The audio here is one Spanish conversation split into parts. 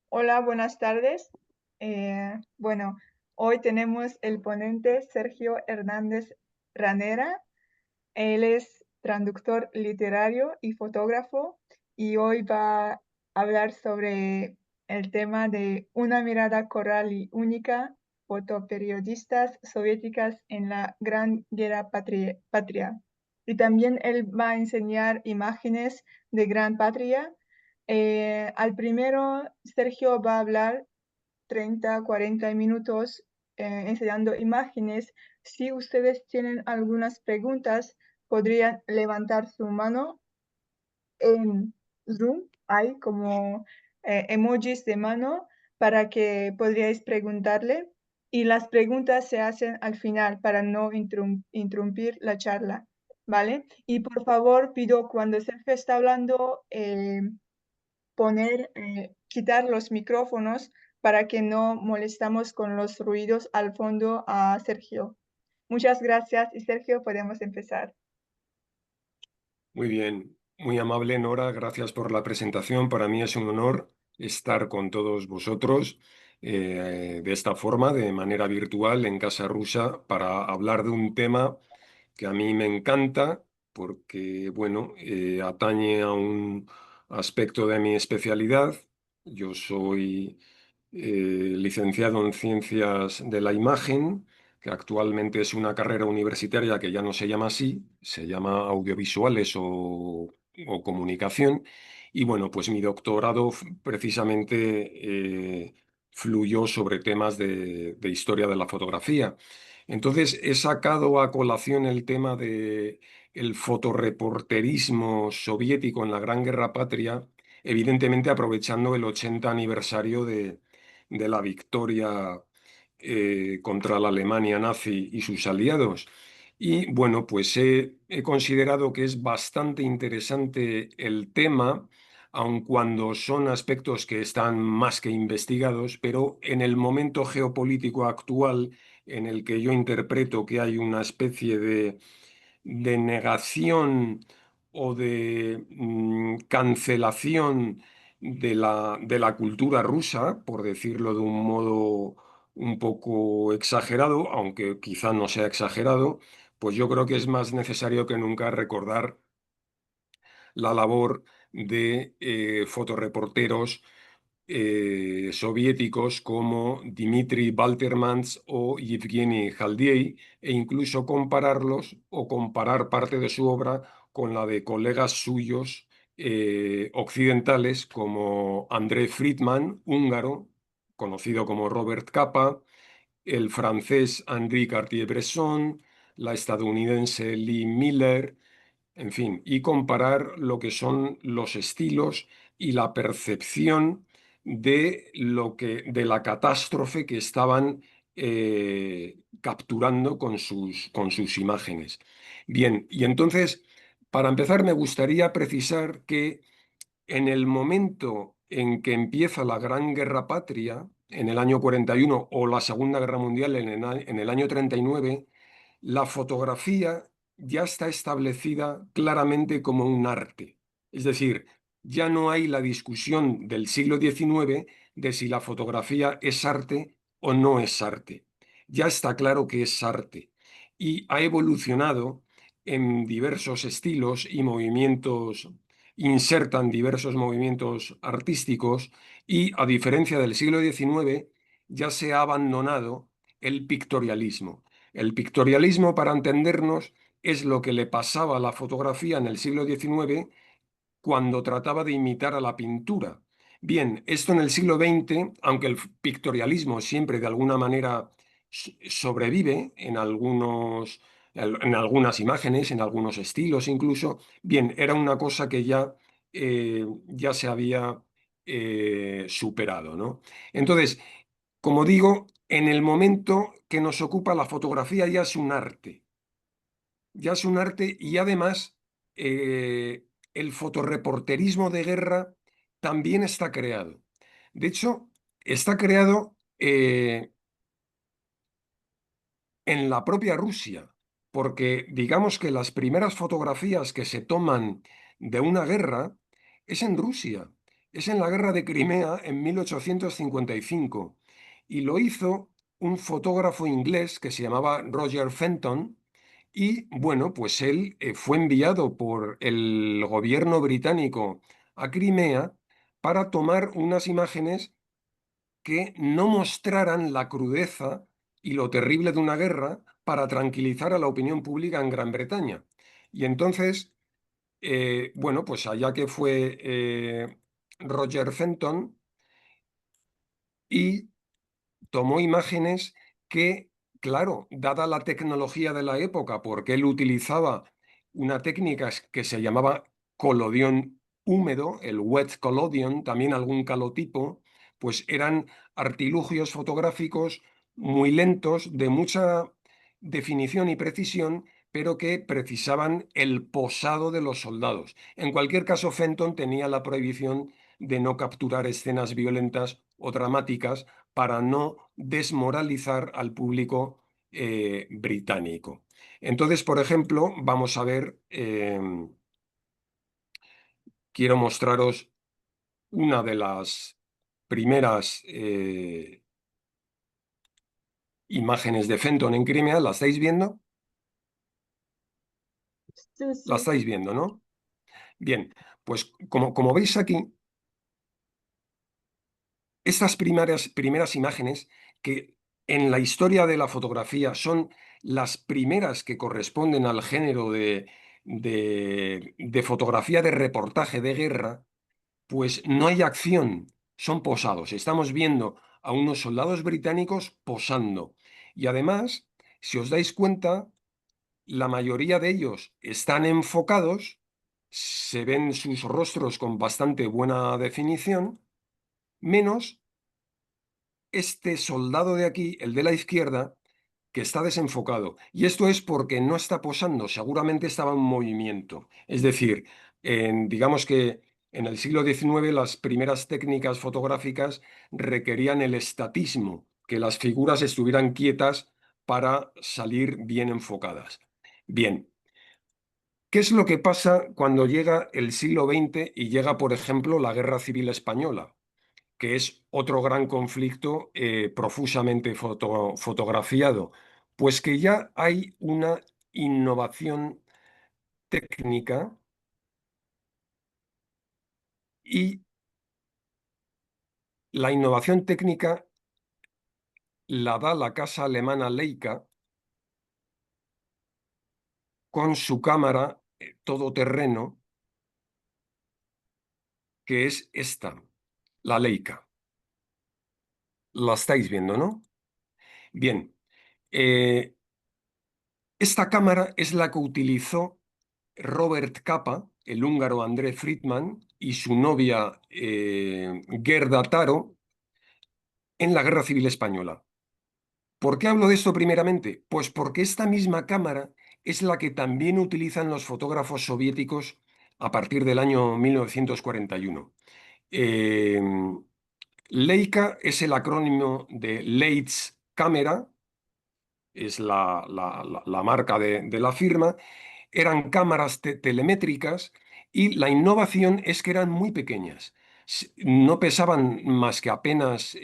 Hola, buenas tardes. Bueno, hoy tenemos el ponente Sergio Hernández Ranera. Él es traductor literario y fotógrafo y hoy va a hablar sobre el tema de una mirada coral y única, fotoperiodistas soviéticas en la Gran Guerra Patria. Y también él va a enseñar imágenes de Gran Patria. Al primero, Sergio va a hablar 30, 40 minutos enseñando imágenes. Si ustedes tienen algunas preguntas, podrían levantar su mano en Zoom. Hay como emojis de mano para que podríais preguntarle. Y las preguntas se hacen al final para no interrumpir la charla, ¿vale? Y por favor, pido cuando Sergio está hablando, quitar los micrófonos para que no molestamos con los ruidos al fondo a Sergio. Muchas gracias y Sergio, podemos empezar. Muy bien, muy amable Nora, gracias por la presentación. Para mí es un honor estar con todos vosotros de esta forma, de manera virtual, en Casa Rusa, para hablar de un tema que a mí me encanta porque, bueno, atañe a un aspecto de mi especialidad. Yo soy licenciado en Ciencias de la Imagen, que actualmente es una carrera universitaria que ya no se llama así, se llama Audiovisuales o Comunicación. Y bueno, pues mi doctorado precisamente fluyó sobre temas de historia de la fotografía. Entonces he sacado a colación el tema de el fotoreporterismo soviético en la Gran Guerra Patria, evidentemente aprovechando el 80 aniversario de la victoria contra la Alemania nazi y sus aliados. Y bueno, pues he considerado que es bastante interesante el tema, aun cuando son aspectos que están más que investigados, pero en el momento geopolítico actual, en el que yo interpreto que hay una especie de negación o de cancelación de la cultura rusa, por decirlo de un modo un poco exagerado, aunque quizá no sea exagerado, pues yo creo que es más necesario que nunca recordar la labor de fotoreporteros soviéticos como Dmitry Baltermans o Yevgeny Khaldei, e incluso compararlos o comparar parte de su obra con la de colegas suyos occidentales como André Friedman, húngaro, conocido como Robert Capa, el francés Henri Cartier-Bresson, la estadounidense Lee Miller, en fin, y comparar lo que son los estilos y la percepción de la catástrofe que estaban capturando con sus imágenes. Bien, y entonces, para empezar, me gustaría precisar que en el momento en que empieza la Gran Guerra Patria, en el año 41, o la Segunda Guerra Mundial en el año 39, la fotografía ya está establecida claramente como un arte. Es decir, ya no hay la discusión del siglo XIX de si la fotografía es arte o no es arte. Ya está claro que es arte y ha evolucionado en diversos estilos y movimientos, insertan diversos movimientos artísticos y, a diferencia del siglo XIX, ya se ha abandonado el pictorialismo. El pictorialismo, para entendernos, es lo que le pasaba a la fotografía en el siglo XIX cuando trataba de imitar a la pintura. Bien, esto en el siglo XX, aunque el pictorialismo siempre de alguna manera sobrevive en algunas imágenes, en algunos estilos incluso, bien, era una cosa que ya se había superado, ¿no? Entonces, como digo, en el momento que nos ocupa la fotografía ya es un arte y además el fotoreporterismo de guerra también está creado. De hecho, está creado en la propia Rusia, porque digamos que las primeras fotografías que se toman de una guerra es en Rusia. es en la Guerra de Crimea en 1855 y lo hizo un fotógrafo inglés que se llamaba Roger Fenton y bueno, pues él fue enviado por el gobierno británico a Crimea para tomar unas imágenes que no mostraran la crudeza y lo terrible de una guerra para tranquilizar a la opinión pública en Gran Bretaña. Y entonces, bueno, pues allá que fue Roger Fenton y tomó imágenes que, claro, dada la tecnología de la época, porque él utilizaba una técnica que se llamaba colodión húmedo, el wet collodion, también algún calotipo, pues eran artilugios fotográficos muy lentos, de mucha definición y precisión, pero que precisaban el posado de los soldados. En cualquier caso, Fenton tenía la prohibición de no capturar escenas violentas o dramáticas para no desmoralizar al público británico. Entonces, por ejemplo, vamos a ver, quiero mostraros una de las primeras imágenes de Fenton en Crimea. ¿La estáis viendo? Sí, La sí. estáis viendo, ¿no? Bien, pues como veis aquí, estas primeras imágenes que en la historia de la fotografía son las primeras que corresponden al género de fotografía de reportaje de guerra, pues no hay acción, son posados. Estamos viendo a unos soldados británicos posando. Y además, si os dais cuenta, la mayoría de ellos están enfocados, se ven sus rostros con bastante buena definición, menos este soldado de aquí, el de la izquierda, que está desenfocado. Y esto es porque no está posando, seguramente estaba en movimiento. Es decir, digamos que en el siglo XIX las primeras técnicas fotográficas requerían el estatismo, que las figuras estuvieran quietas para salir bien enfocadas. Bien, ¿qué es lo que pasa cuando llega el siglo XX y llega, por ejemplo, la Guerra Civil Española? Que es otro gran conflicto profusamente fotografiado, pues que ya hay una innovación técnica y la innovación técnica la da la casa alemana Leica con su cámara todoterreno, que es esta, la Leica. La estáis viendo, ¿no? Bien, eh, esta cámara es la que utilizó Robert Capa, el húngaro André Friedman y su novia Gerda Taro en la Guerra Civil Española. ¿Por qué hablo de esto primeramente? Pues porque esta misma cámara es la que también utilizan los fotógrafos soviéticos a partir del año 1941. Eh, Leica es el acrónimo de Leitz Camera, es la marca de la firma. Eran cámaras telemétricas y la innovación es que eran muy pequeñas. No pesaban más que apenas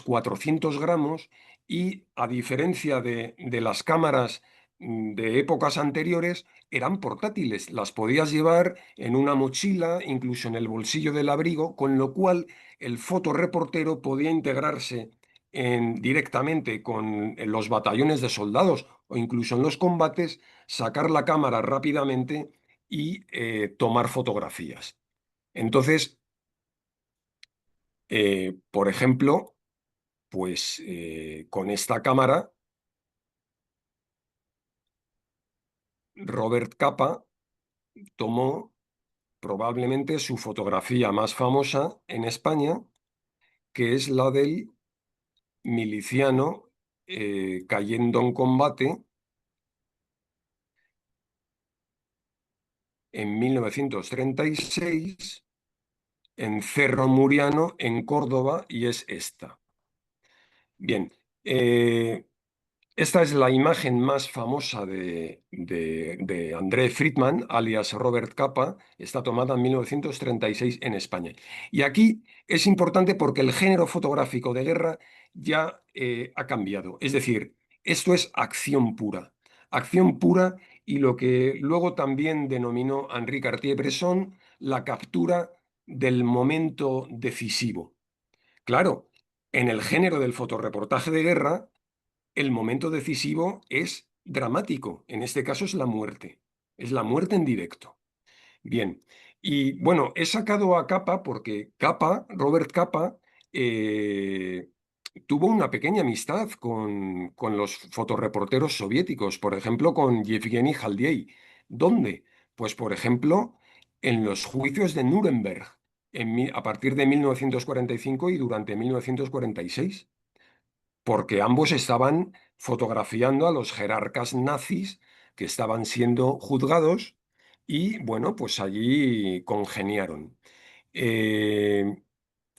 400 gramos y a diferencia de las cámaras de épocas anteriores, eran portátiles. Las podías llevar en una mochila, incluso en el bolsillo del abrigo, con lo cual el fotoreportero podía integrarse directamente con los batallones de soldados o incluso en los combates, sacar la cámara rápidamente y tomar fotografías. Entonces, por ejemplo, pues con esta cámara, Robert Capa tomó probablemente su fotografía más famosa en España, que es la del miliciano cayendo en combate en 1936 en Cerro Muriano, en Córdoba, y es esta. Bien, Esta es la imagen más famosa de André Friedman, alias Robert Capa. Está tomada en 1936 en España. Y aquí es importante porque el género fotográfico de guerra ya ha cambiado. Es decir, esto es acción pura. Acción pura y lo que luego también denominó Henri Cartier-Bresson la captura del momento decisivo. Claro, en el género del fotorreportaje de guerra el momento decisivo es dramático. En este caso es la muerte. Es la muerte en directo. Bien. Y bueno, he sacado a Capa porque Capa, Robert Capa, eh, tuvo una pequeña amistad con los fotoreporteros soviéticos, por ejemplo, con Yevgeny Haldiey. ¿Dónde? Pues, por ejemplo, en los juicios de Nuremberg, a partir de 1945 y durante 1946 porque ambos estaban fotografiando a los jerarcas nazis que estaban siendo juzgados y bueno, pues allí congeniaron. Eh,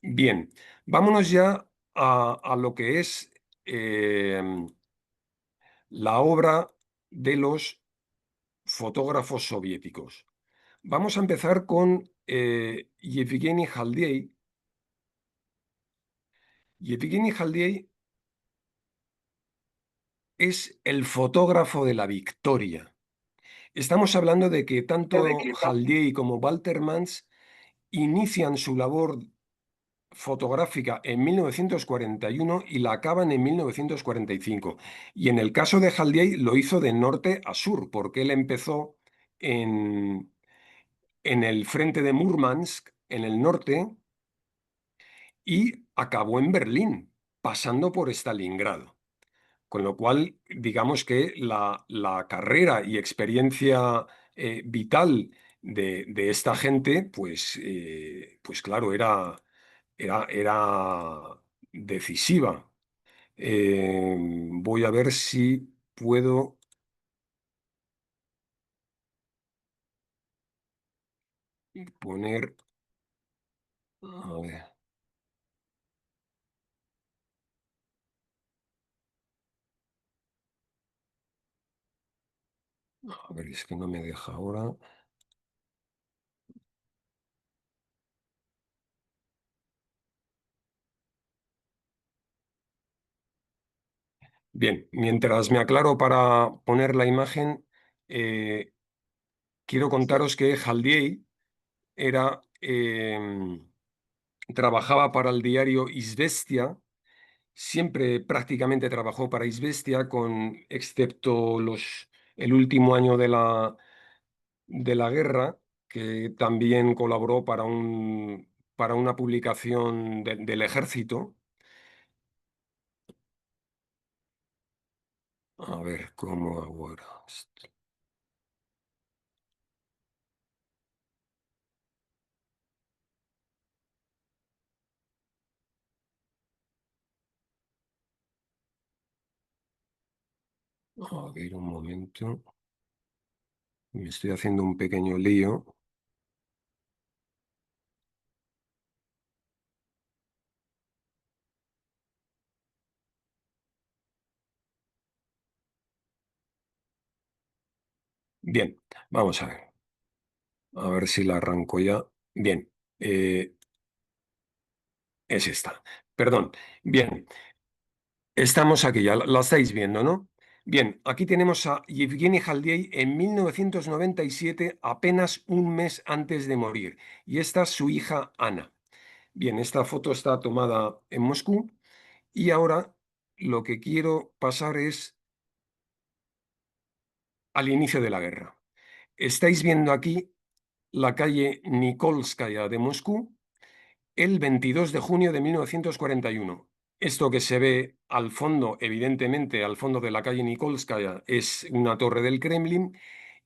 bien, vámonos ya a lo que es eh, la obra de los fotógrafos soviéticos. Vamos a empezar con Yevgeny Haldiey. Yevgeny Haldiey es el fotógrafo de la victoria. Estamos hablando de que tanto Haldiey como Waltermans inician su labor fotográfica en 1941 y la acaban en 1945. Y en el caso de Haldiey lo hizo de norte a sur, porque él empezó en, en el frente de Murmansk, en el norte, y acabó en Berlín, pasando por Stalingrado. Con lo cual, digamos que la carrera y experiencia vital de esta gente, pues claro, era decisiva. Voy a ver si puedo poner. A ver, a ver, es que no me deja ahora. Bien, mientras me aclaro para poner la imagen, eh, quiero contaros que Haldiey era. Trabajaba para el diario Izvestia, siempre prácticamente trabajó para Izvestia, excepto el último año de la guerra, que también colaboró para una publicación del ejército. A ver, ¿cómo hago ahora esto? A ver, un momento. Me estoy haciendo un pequeño lío. Bien, vamos a ver. A ver si la arranco ya. Bien, eh, es esta. Perdón. Bien. Estamos aquí, ya la estáis viendo, ¿no? Bien, aquí tenemos a Yevgeny Haldiey en 1997, apenas un mes antes de morir. Y esta es su hija Ana. Bien, esta foto está tomada en Moscú y ahora lo que quiero pasar es al inicio de la guerra. Estáis viendo aquí la calle Nikolskaya de Moscú el 22 de junio de 1941. Esto que se ve al fondo, evidentemente al fondo de la calle Nikolskaya, es una torre del Kremlin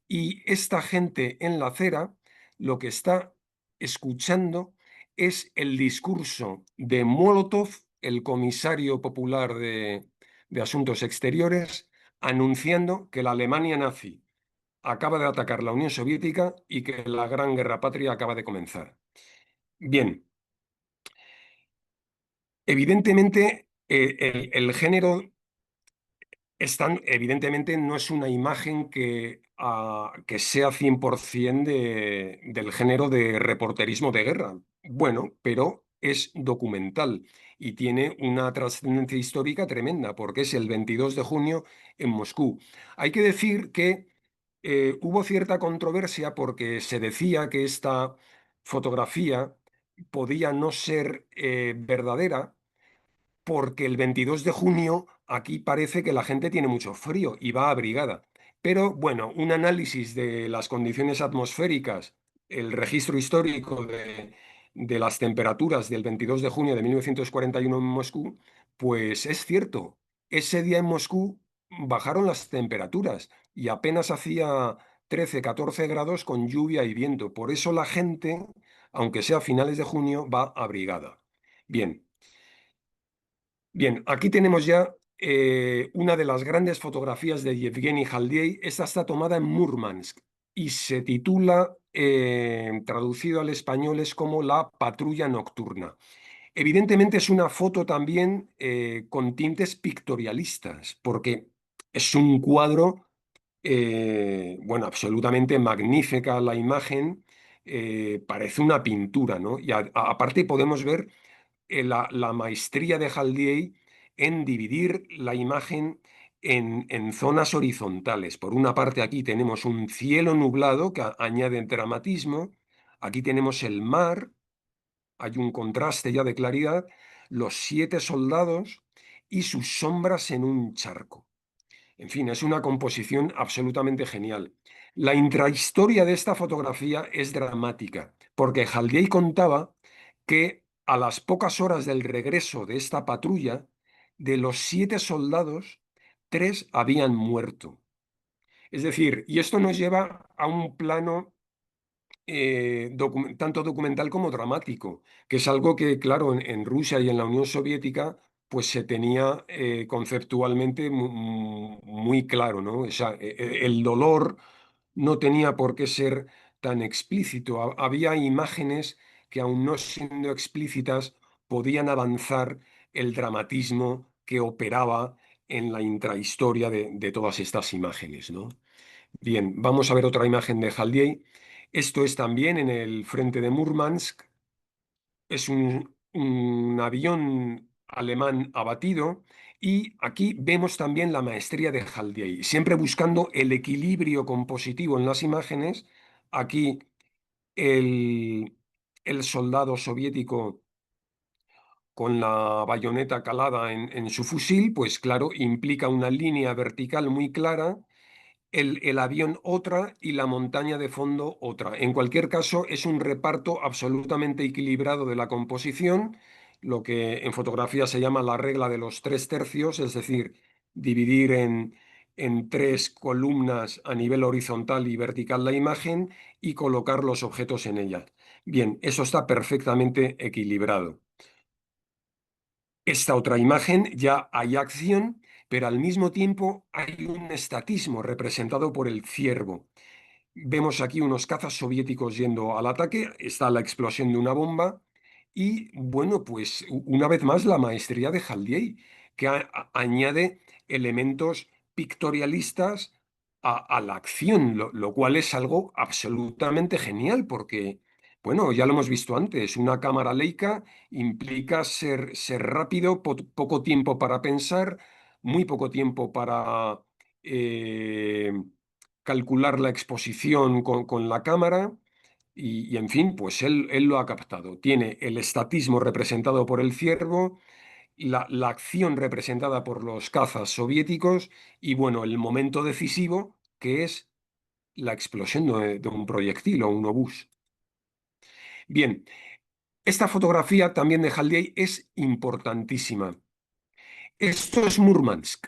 y esta gente en la acera lo que está escuchando es el discurso de Molotov, el comisario popular de Asuntos Exteriores, anunciando que la Alemania nazi acaba de atacar la Unión Soviética y que la Gran Guerra Patria acaba de comenzar. Bien, evidentemente, el género Evidentemente no es una imagen que sea 100% del género de reporterismo de guerra. Bueno, pero es documental y tiene una trascendencia histórica tremenda porque es el 22 de junio en Moscú. Hay que decir que hubo cierta controversia porque se decía que esta fotografía podía no ser verdadera porque el 22 de junio aquí parece que la gente tiene mucho frío y va abrigada. Pero bueno, un análisis de las condiciones atmosféricas, el registro histórico de las temperaturas del 22 de junio de 1941 en Moscú, pues es cierto, ese día en Moscú bajaron las temperaturas y apenas hacía 13, 14 grados con lluvia y viento. Por eso la gente, aunque sea a finales de junio, va abrigada. Bien. Bien, aquí tenemos ya una de las grandes fotografías de Yevgeny Haldey. Esta está tomada en Murmansk y se titula, traducido al español, es como La patrulla nocturna. Evidentemente es una foto también con tintes pictorialistas, porque es un cuadro, bueno, absolutamente magnífica la imagen, parece una pintura, ¿no? Y aparte podemos ver la maestría de Haldiey en dividir la imagen en zonas horizontales. Por una parte aquí tenemos un cielo nublado que añade dramatismo, aquí tenemos el mar, hay un contraste ya de claridad, los 7 soldados y sus sombras en un charco. En fin, es una composición absolutamente genial. La intrahistoria de esta fotografía es dramática, porque Haldiey contaba que a las pocas horas del regreso de esta patrulla, de los 7 soldados, 3 habían muerto. Es decir, y esto nos lleva a un plano tanto documental como dramático, que es algo que, claro, en Rusia y en la Unión Soviética, pues se tenía conceptualmente muy claro, ¿no? O sea, el dolor no tenía por qué ser tan explícito. Había imágenes que, aun no siendo explícitas, podían avanzar el dramatismo que operaba en la intrahistoria de todas estas imágenes, ¿no? Bien, vamos a ver otra imagen de Haldiey. Esto es también en el frente de Murmansk. Es un avión alemán abatido y aquí vemos también la maestría de Haldiey, siempre buscando el equilibrio compositivo en las imágenes. Aquí el, el soldado soviético con la bayoneta calada en su fusil, pues claro, implica una línea vertical muy clara, el avión otra y la montaña de fondo otra. En cualquier caso, es un reparto absolutamente equilibrado de la composición, lo que en fotografía se llama la regla de los 3 tercios, es decir, dividir en 3 columnas a nivel horizontal y vertical la imagen y colocar los objetos en ellas. Bien, eso está perfectamente equilibrado. Esta otra imagen ya hay acción, pero al mismo tiempo hay un estatismo representado por el ciervo. Vemos aquí unos cazas soviéticos yendo al ataque, está la explosión de una bomba y, bueno, pues una vez más la maestría de Haldiey, que añade elementos pictorialistas a la acción, lo cual es algo absolutamente genial porque, bueno, ya lo hemos visto antes, una cámara Leica implica ser rápido, poco tiempo para pensar, muy poco tiempo para eh, calcular la exposición con la cámara en fin, pues él lo ha captado. Tiene el estatismo representado por el ciervo, la acción representada por los cazas soviéticos y, bueno, el momento decisivo que es la explosión de un proyectil o un obús. Bien, esta fotografía también de Haldey es importantísima. Esto es Murmansk.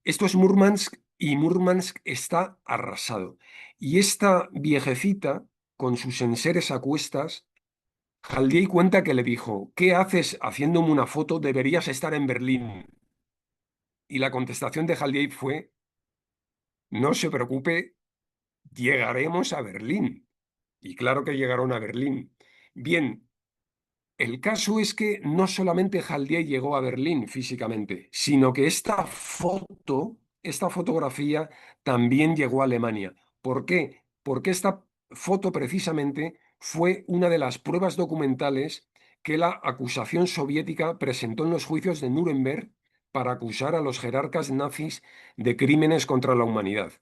Esto es Murmansk y Murmansk está arrasado. Y esta viejecita, con sus enseres a cuestas, Haldey cuenta que le dijo: ¿qué haces haciéndome una foto? Deberías estar en Berlín. Y la contestación de Haldey fue: no se preocupe, llegaremos a Berlín. Y claro que llegaron a Berlín. Bien, el caso es que no solamente Haldiey llegó a Berlín físicamente, sino que esta fotografía también llegó a Alemania. ¿Por qué? Porque esta foto precisamente fue una de las pruebas documentales que la acusación soviética presentó en los juicios de Nuremberg para acusar a los jerarcas nazis de crímenes contra la humanidad.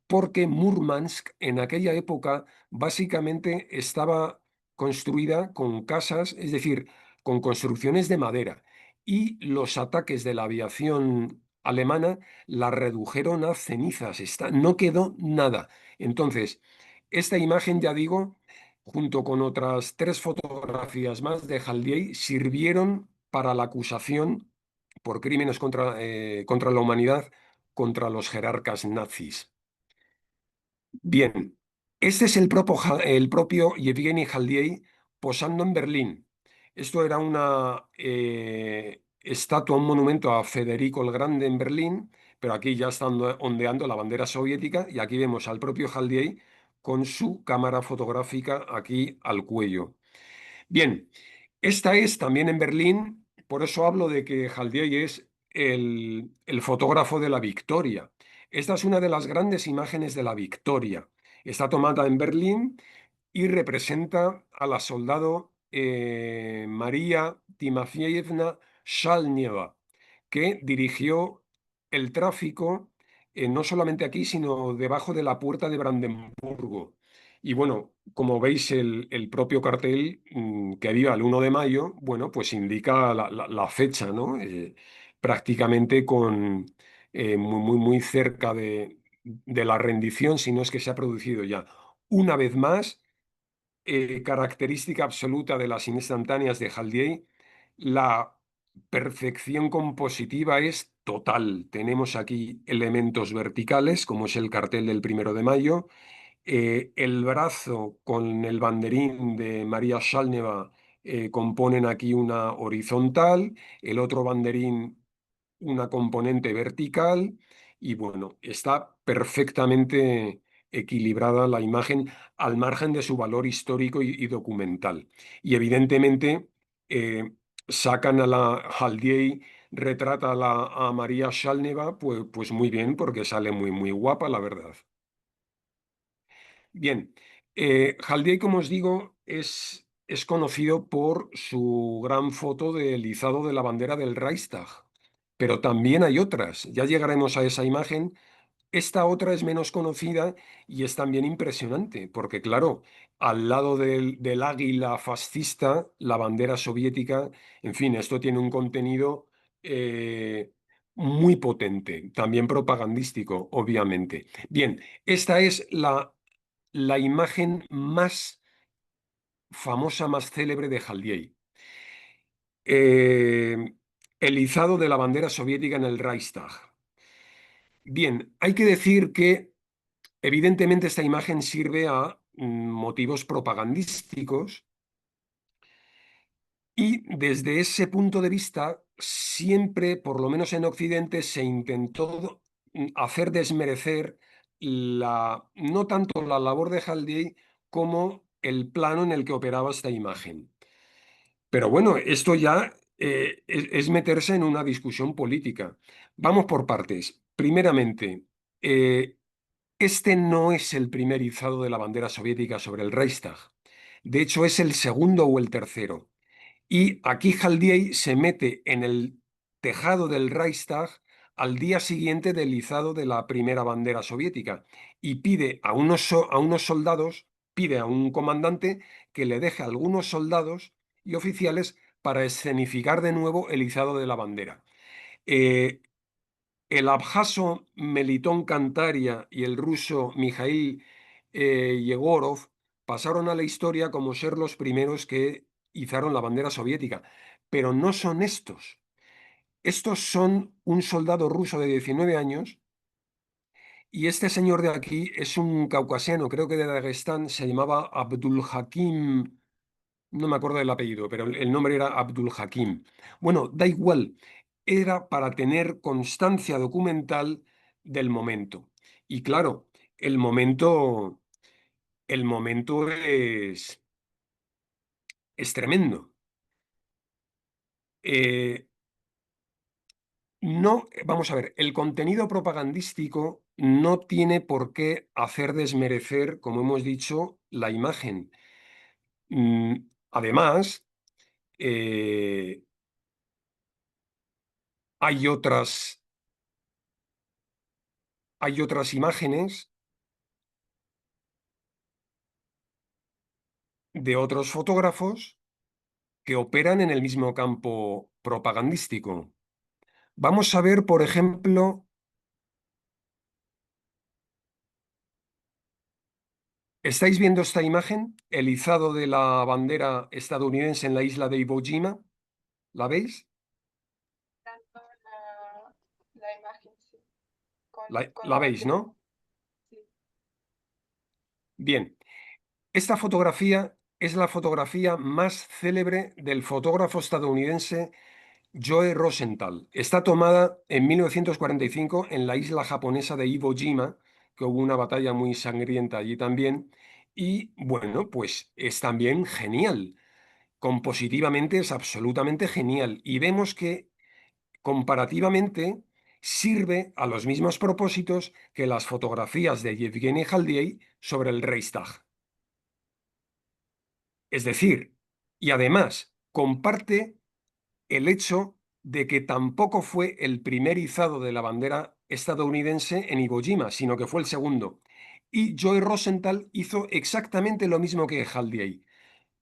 Porque Murmansk en aquella época básicamente estaba construida con casas, es decir, con construcciones de madera. Y los ataques de la aviación alemana la redujeron a cenizas. No quedó nada. Entonces, esta imagen, ya digo, junto con otras tres fotografías más de Haldiey, sirvieron para la acusación por crímenes contra la humanidad contra los jerarcas nazis. Bien, este es el propio Yevgeny Haldiey posando en Berlín. Esto era una estatua, un monumento a Federico el Grande en Berlín, pero aquí ya está ondeando la bandera soviética y aquí vemos al propio Haldiey con su cámara fotográfica aquí al cuello. Bien, esta es también en Berlín, por eso hablo de que Haldiey es el fotógrafo de la victoria. Esta es una de las grandes imágenes de la victoria. Está tomada en Berlín y representa a la soldado María Timofeyevna Shalnieva, que dirigió el tráfico no solamente aquí, sino debajo de la puerta de Brandenburgo. Y bueno, como veis, el propio cartel que había el 1 de mayo, bueno, pues indica la fecha, ¿no? Prácticamente muy cerca de la rendición, si no es que se ha producido ya. Una vez más, característica absoluta de las instantáneas de Haldiey, la perfección compositiva es total. Tenemos aquí elementos verticales, como es el cartel del 1 de mayo, el brazo con el banderín de María Shalneva componen aquí una horizontal, el otro banderín una componente vertical y bueno, está perfectamente equilibrada la imagen al margen de su valor histórico y documental. Y evidentemente sacan a la Haldiey, retrata a María Shalneva, pues muy bien, porque sale muy guapa, la verdad. Bien, Haldiey, como os digo, es conocido por su gran foto del izado de la bandera del Reichstag, pero también hay otras. Ya llegaremos a esa imagen. Esta otra es menos conocida y es también impresionante, porque claro, al lado del águila fascista, la bandera soviética, en fin, esto tiene un contenido eh, muy potente, también propagandístico, obviamente. Bien, esta es la imagen más famosa, más célebre de Haldiey. Eh, el izado de la bandera soviética en el Reichstag. Bien, hay que decir que evidentemente esta imagen sirve a motivos propagandísticos y desde ese punto de vista siempre, por lo menos en Occidente, se intentó hacer desmerecer no tanto la labor de Haldiey como el plano en el que operaba esta imagen. Pero bueno, esto ya es meterse en una discusión política. Vamos por partes. Primeramente, eh, este no es el primer izado de la bandera soviética sobre el Reichstag. De hecho, es el segundo o el tercero. Y aquí Haldiey se mete en el tejado del Reichstag al día siguiente del izado de la primera bandera soviética y pide a unos soldados, pide a un comandante que le deje a algunos soldados y oficiales para escenificar de nuevo el izado de la bandera. Eh, el abjaso Melitón Cantaria y el ruso Mikhail Yegorov pasaron a la historia como ser los primeros que izaron la bandera soviética, pero no son estos. Estos son un soldado ruso de 19 años y este señor de aquí es un caucasiano, creo que de Dagestán, se llamaba Abdul Hakim, no me acuerdo del apellido, pero el nombre era Abdul Hakim. Bueno, da igual, era para tener constancia documental del momento. Y claro, el momento es tremendo. Eh, no, vamos a ver, el contenido propagandístico no tiene por qué hacer desmerecer, como hemos dicho, la imagen. Mm, Además, eh, hay hay otras imágenes de otros fotógrafos que operan en el mismo campo propagandístico. Vamos a ver, por ejemplo, ¿estáis viendo esta imagen? El izado de la bandera estadounidense en la isla de Iwo Jima. ¿La veis? Tanto la imagen, sí, con La la veis, bandera, ¿no? sí. Bien, esta fotografía es la fotografía más célebre del fotógrafo estadounidense Joe Rosenthal. Está tomada en 1945 en la isla japonesa de Iwo Jima, que hubo una batalla muy sangrienta allí también. Y bueno, pues es también genial. Compositivamente es absolutamente genial. Y vemos que comparativamente sirve a los mismos propósitos que las fotografías de Yevgeny Haldiey sobre el Reichstag. Es decir, y además comparte el hecho de que tampoco fue el primer izado de la bandera estadounidense en Iwo Jima, sino que fue el segundo. Y Joy Rosenthal hizo exactamente lo mismo que Haldiey.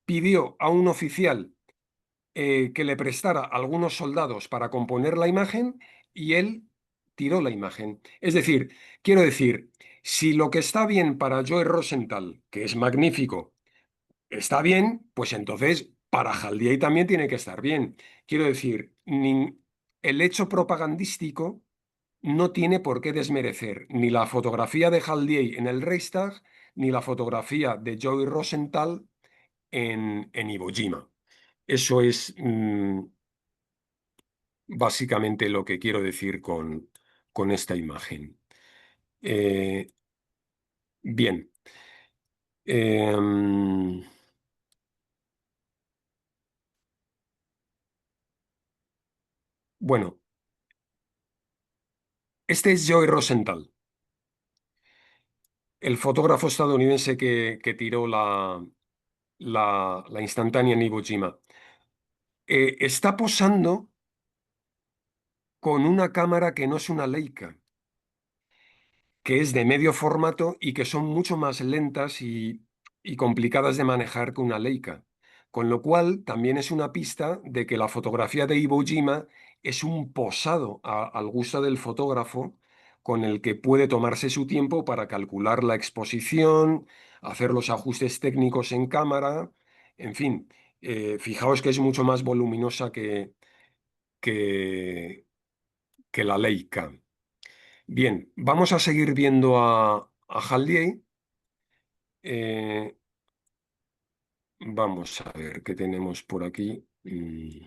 Pidió a un oficial que le prestara algunos soldados para componer la imagen y él tiró la imagen. Es decir, quiero decir, si lo que está bien para Joy Rosenthal, que es magnífico, está bien, pues entonces para Haldiey también tiene que estar bien. Quiero decir, el hecho propagandístico no tiene por qué desmerecer ni la fotografía de Haldiey en el Reichstag, ni la fotografía de Joey Rosenthal en Iwo Jima. Eso es básicamente lo que quiero decir con esta imagen. Eh, bien. Em, bueno, este es Joey Rosenthal, el fotógrafo estadounidense que tiró la instantánea en Iwo Jima. Está posando con una cámara que no es una Leica, que es de medio formato y que son mucho más lentas y complicadas de manejar que una Leica. Con lo cual, también es una pista de que la fotografía de Iwo Jima es un posado al gusto del fotógrafo con el que puede tomarse su tiempo para calcular la exposición, hacer los ajustes técnicos en cámara, en fin, fijaos que es mucho más voluminosa que, que la Leica. Bien, vamos a seguir viendo a Halliday. Eh, Vamos a ver qué tenemos por aquí. Mm,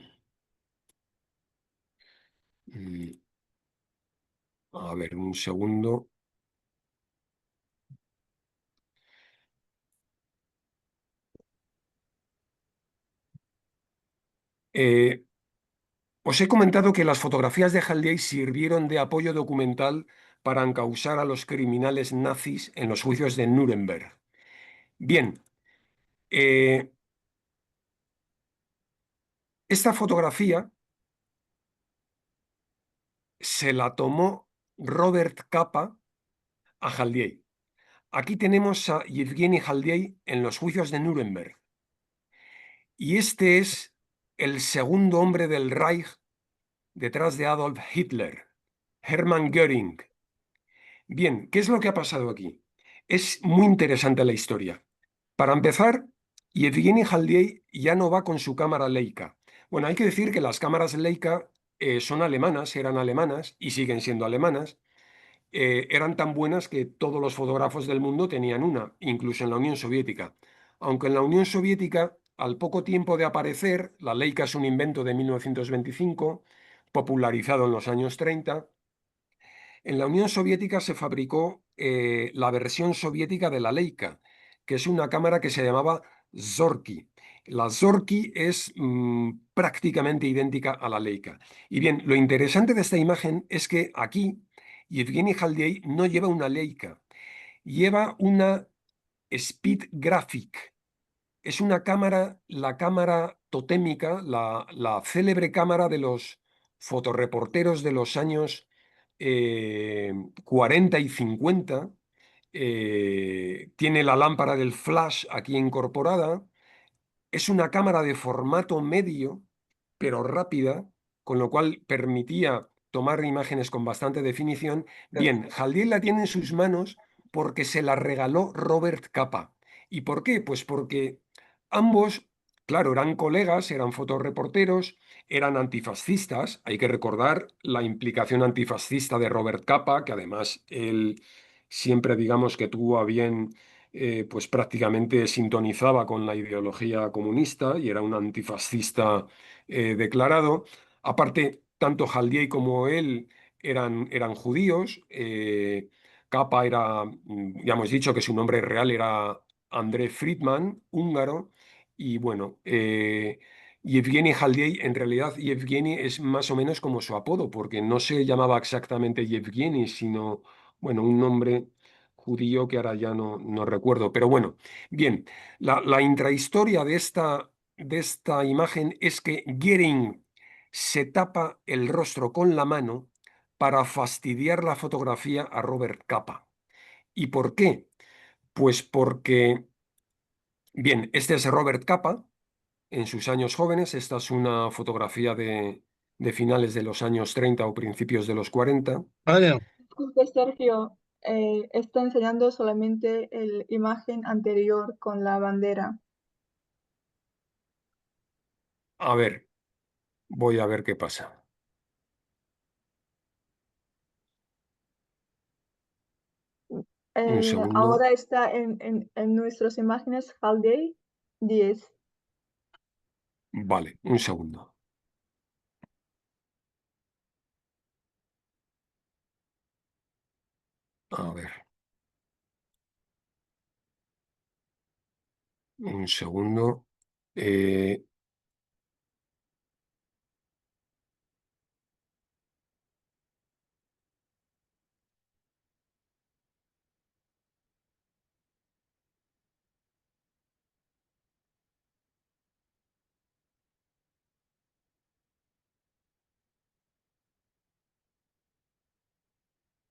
a ver, un segundo. Eh, Os he comentado que las fotografías de Halliday sirvieron de apoyo documental para encausar a los criminales nazis en los juicios de Nuremberg. Bien, eh, esta fotografía se la tomó Robert Capa a Halliday. Aquí tenemos a Yevgeny Halliday en los juicios de Nuremberg. Y este es el segundo hombre del Reich detrás de Adolf Hitler, Hermann Göring. Bien, ¿qué es lo que ha pasado aquí? Es muy interesante la historia. Para empezar, Yevgeny Halliday ya no va con su cámara Leica. Bueno, hay que decir que las cámaras Leica son alemanas, eran alemanas y siguen siendo alemanas. Eran tan buenas que todos los fotógrafos del mundo tenían una, incluso en la Unión Soviética. Aunque en la Unión Soviética, al poco tiempo de aparecer, la Leica es un invento de 1925, popularizado en los años 30. En la Unión Soviética se fabricó la versión soviética de la Leica, que es una cámara que se llamaba Zorki. La Zorki es prácticamente idéntica a la Leica. Y bien, lo interesante de esta imagen es que aquí Yevgeny Haldey no lleva una Leica, lleva una Speed Graphic. Es una cámara, la cámara totémica, la célebre cámara de los fotoreporteros de los años 40 y 50. Tiene la lámpara del flash aquí incorporada. Es una cámara de formato medio, pero rápida, con lo cual permitía tomar imágenes con bastante definición. Bien, Jaldiel la tiene en sus manos porque se la regaló Robert Capa. ¿Y por qué? Pues porque ambos, claro, eran colegas, eran fotoreporteros, eran antifascistas. Hay que recordar la implicación antifascista de Robert Capa, que además él siempre, digamos, que tuvo a bien pues prácticamente sintonizaba con la ideología comunista y era un antifascista declarado. Aparte, tanto Jaldiey como él eran judíos. Capa era, ya hemos dicho que su nombre real era André Friedman, húngaro, y bueno, Yevgeny Jaldiey, en realidad Yevgeny es más o menos como su apodo, porque no se llamaba exactamente Yevgeny, sino, bueno, un nombre judío que ahora ya no recuerdo. Pero bueno, bien, la intrahistoria de esta imagen es que Goering se tapa el rostro con la mano para fastidiar la fotografía a Robert Capa. ¿Y por qué? Pues porque, bien, este es Robert Capa en sus años jóvenes. Esta es una fotografía de finales de los años 30 o principios de los 40. Vale. Disculpe, Sergio, está enseñando solamente la imagen anterior con la bandera. A ver, voy a ver qué pasa. Un segundo. Ahora está en nuestras imágenes Haldey 10. Vale, un segundo. A ver, un segundo. Eh,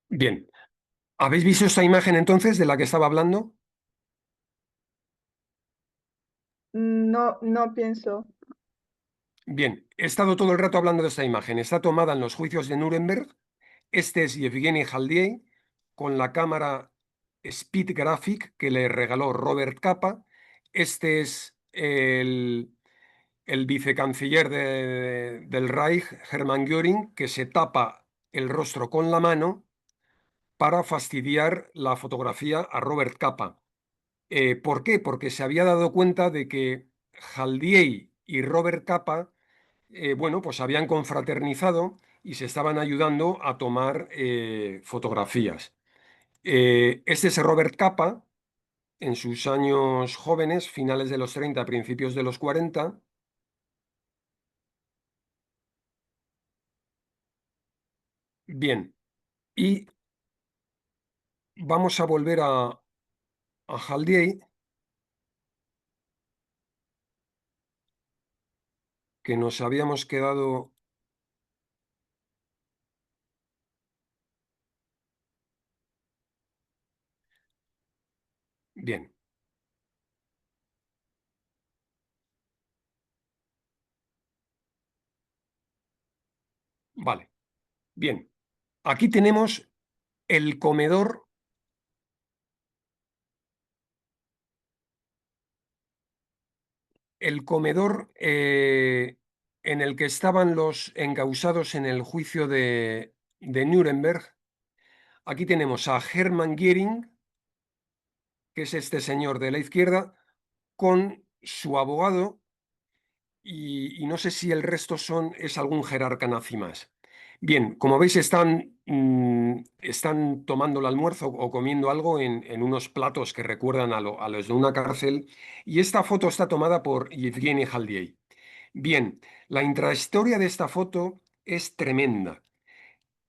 bien, ¿habéis visto esta imagen entonces de la que estaba hablando? No, no pienso. Bien, he estado todo el rato hablando de esta imagen. Está tomada en los juicios de Nuremberg. Este es Yevgeny Haldey con la cámara Speed Graphic que le regaló Robert Capa. Este es el vicecanciller del Reich, Hermann Göring, que se tapa el rostro con la mano para fastidiar la fotografía a Robert Capa. ¿Por qué? Porque se había dado cuenta de que Haldiey y Robert Capa, bueno, pues habían confraternizado y se estaban ayudando a tomar fotografías. Este es Robert Capa en sus años jóvenes, finales de los 30, principios de los 40. Bien, y vamos a volver a Haldiey, que nos habíamos quedado. Bien, vale. Bien, aquí tenemos el comedor, en el que estaban los encausados en el juicio de Nuremberg. Aquí tenemos a Hermann Göring, que es este señor de la izquierda, con su abogado y no sé si el resto es algún jerarca nazi más. Bien, como veis están tomando el almuerzo o comiendo algo en unos platos que recuerdan a los de una cárcel y esta foto está tomada por Yevgeny Haldiey. Bien, la intrahistoria de esta foto es tremenda.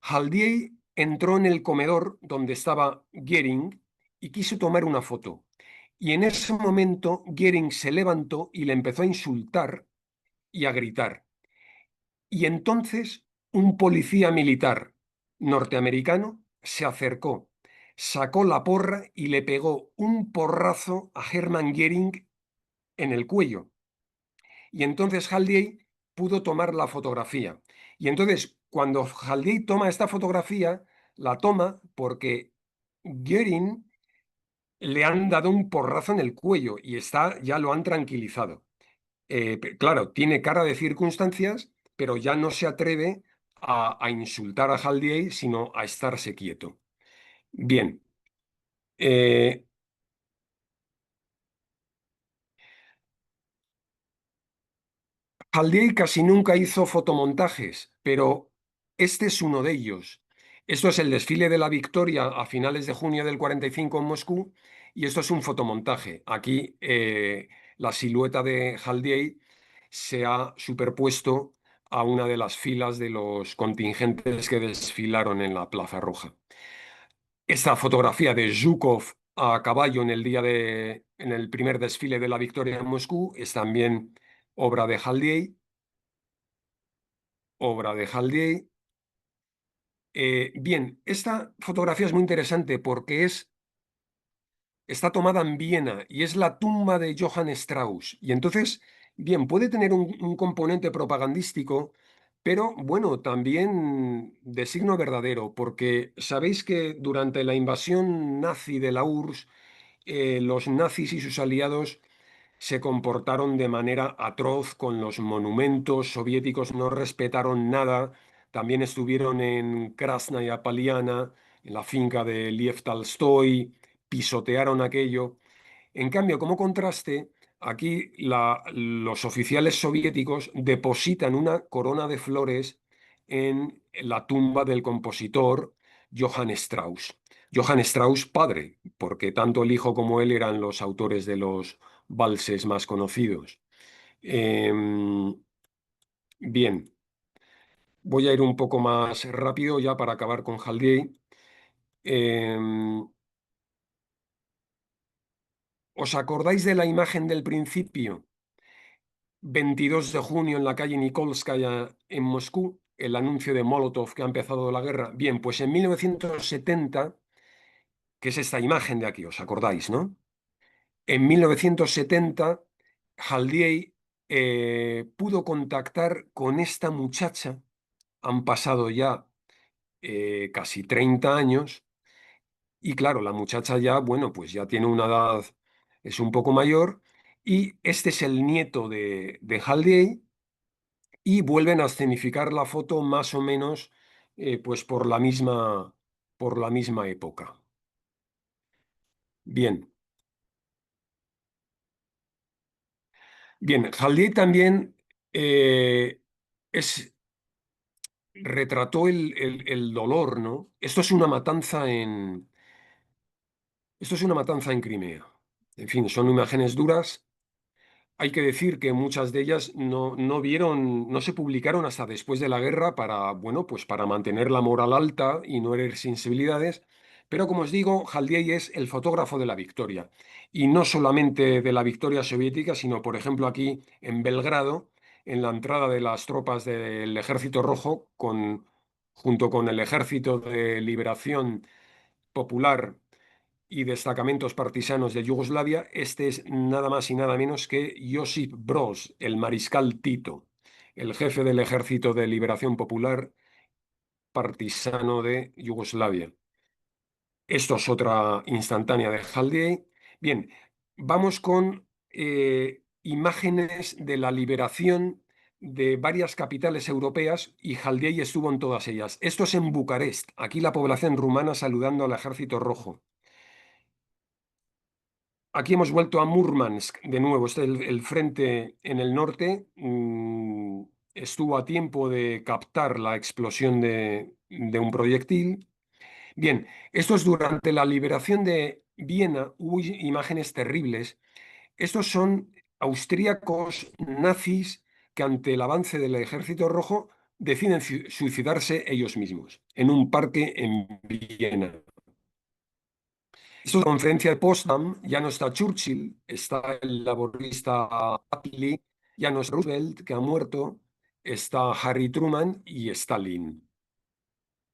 Haldiey entró en el comedor donde estaba Goering y quiso tomar una foto. Y en ese momento Goering se levantó y le empezó a insultar y a gritar. Y entonces un policía militar norteamericano se acercó, sacó la porra y le pegó un porrazo a Hermann Goering en el cuello. Y entonces Haldiey pudo tomar la fotografía. Y entonces, cuando Haldiey toma esta fotografía, la toma porque Goering le han dado un porrazo en el cuello y ya lo han tranquilizado. Claro, tiene cara de circunstancias, pero ya no se atreve a insultar a Haldiey, sino a estarse quieto. Bien, eh, Haldiey casi nunca hizo fotomontajes, pero este es uno de ellos. Esto es el desfile de la Victoria a finales de junio del 45 en Moscú y esto es un fotomontaje. Aquí la silueta de Haldiey se ha superpuesto a una de las filas de los contingentes que desfilaron en la Plaza Roja. Esta fotografía de Zhukov a caballo en el primer desfile de la Victoria en Moscú es también obra de Haldiey, obra de Haldiey. Bien, esta fotografía es muy interesante porque está tomada en Viena y es la tumba de Johann Strauss. Y entonces, bien, puede tener un componente propagandístico, pero bueno, también de signo verdadero, porque sabéis que durante la invasión nazi de la URSS, los nazis y sus aliados se comportaron de manera atroz con los monumentos soviéticos, no respetaron nada. También estuvieron en Krasnaya Poliana, en la finca de Liev Tolstoy, pisotearon aquello. En cambio, como contraste, aquí los oficiales soviéticos depositan una corona de flores en la tumba del compositor Johann Strauss. Johann Strauss padre, porque tanto el hijo como él eran los autores de los valses más conocidos. Bien, voy a ir un poco más rápido ya para acabar con Haldiey. Em, ¿Os acordáis de la imagen del principio? 22 de junio en la calle Nikolskaya en Moscú, el anuncio de Molotov que ha empezado la guerra. Bien, pues en 1970, que es esta imagen de aquí, ¿os acordáis, no? En 1970, Haldiey pudo contactar con esta muchacha. Han pasado ya casi 30 años y claro, la muchacha ya, bueno, pues ya tiene una edad, es un poco mayor y este es el nieto de Haldiey y vuelven a escenificar la foto más o menos pues por la misma época. Bien, bien, Haldiey también eh, es, retrató el dolor, ¿no? Esto es una matanza en Crimea. En fin, son imágenes duras. Hay que decir que muchas de ellas no se publicaron hasta después de la guerra para, bueno, pues para mantener la moral alta y no herir sensibilidades. Pero como os digo, Haldiey es el fotógrafo de la victoria. Y no solamente de la victoria soviética, sino, por ejemplo, aquí en Belgrado, en la entrada de las tropas del Ejército Rojo, junto con el Ejército de Liberación Popular y destacamentos partisanos de Yugoslavia, este es nada más y nada menos que Josip Broz, el mariscal Tito, el jefe del Ejército de Liberación Popular partisano de Yugoslavia. Esto es otra instantánea de Haldiey. Bien, vamos con imágenes de la liberación de varias capitales europeas y Haldiey estuvo en todas ellas. Esto es en Bucarest, aquí la población rumana saludando al Ejército Rojo. Aquí hemos vuelto a Murmansk de nuevo, este es el frente en el norte. estuvo a tiempo de captar la explosión de un proyectil. Bien, esto es durante la liberación de Viena, hubo imágenes terribles. Estos son austríacos nazis que ante el avance del Ejército Rojo deciden suicidarse ellos mismos en un parque en Viena. Esto es la conferencia de Potsdam, ya no está Churchill, está el laborista Attlee, ya no es Roosevelt, que ha muerto, está Harry Truman y Stalin.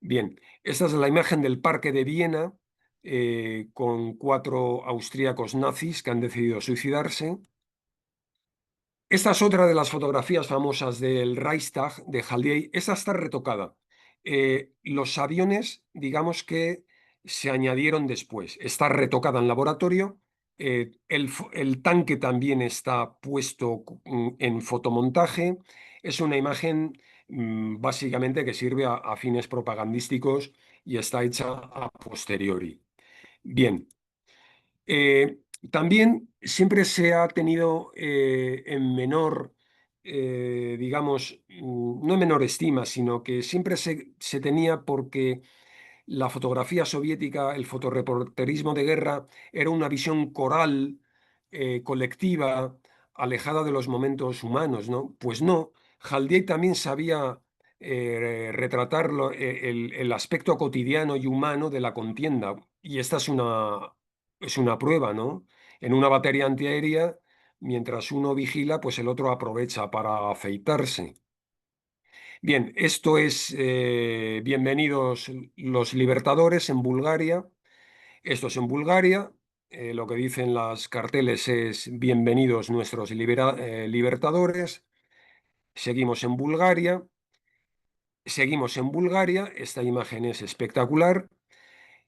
Bien, esta es la imagen del Parque de Viena con 4 austríacos nazis que han decidido suicidarse. Esta es otra de las fotografías famosas del Reichstag de Haldey. Esta está retocada. Los aviones, digamos que se añadieron después. Está retocada en laboratorio. El tanque también está puesto en fotomontaje. Es una imagen básicamente que sirve a fines propagandísticos y está hecha a posteriori. Bien. Eh, También siempre se ha tenido en menor, digamos, no en menor estima, sino que siempre se tenía porque la fotografía soviética, el fotoreporterismo de guerra, era una visión coral, colectiva, alejada de los momentos humanos, ¿no? Pues no, Haldey también sabía retratar el aspecto cotidiano y humano de la contienda, y esta es una prueba, ¿no? En una batería antiaérea, mientras uno vigila, pues el otro aprovecha para afeitarse. Bien, esto es Bienvenidos los Libertadores en Bulgaria. Esto es en Bulgaria. Lo que dicen las carteles es Bienvenidos nuestros libertadores. Seguimos en Bulgaria. Seguimos en Bulgaria. Esta imagen es espectacular.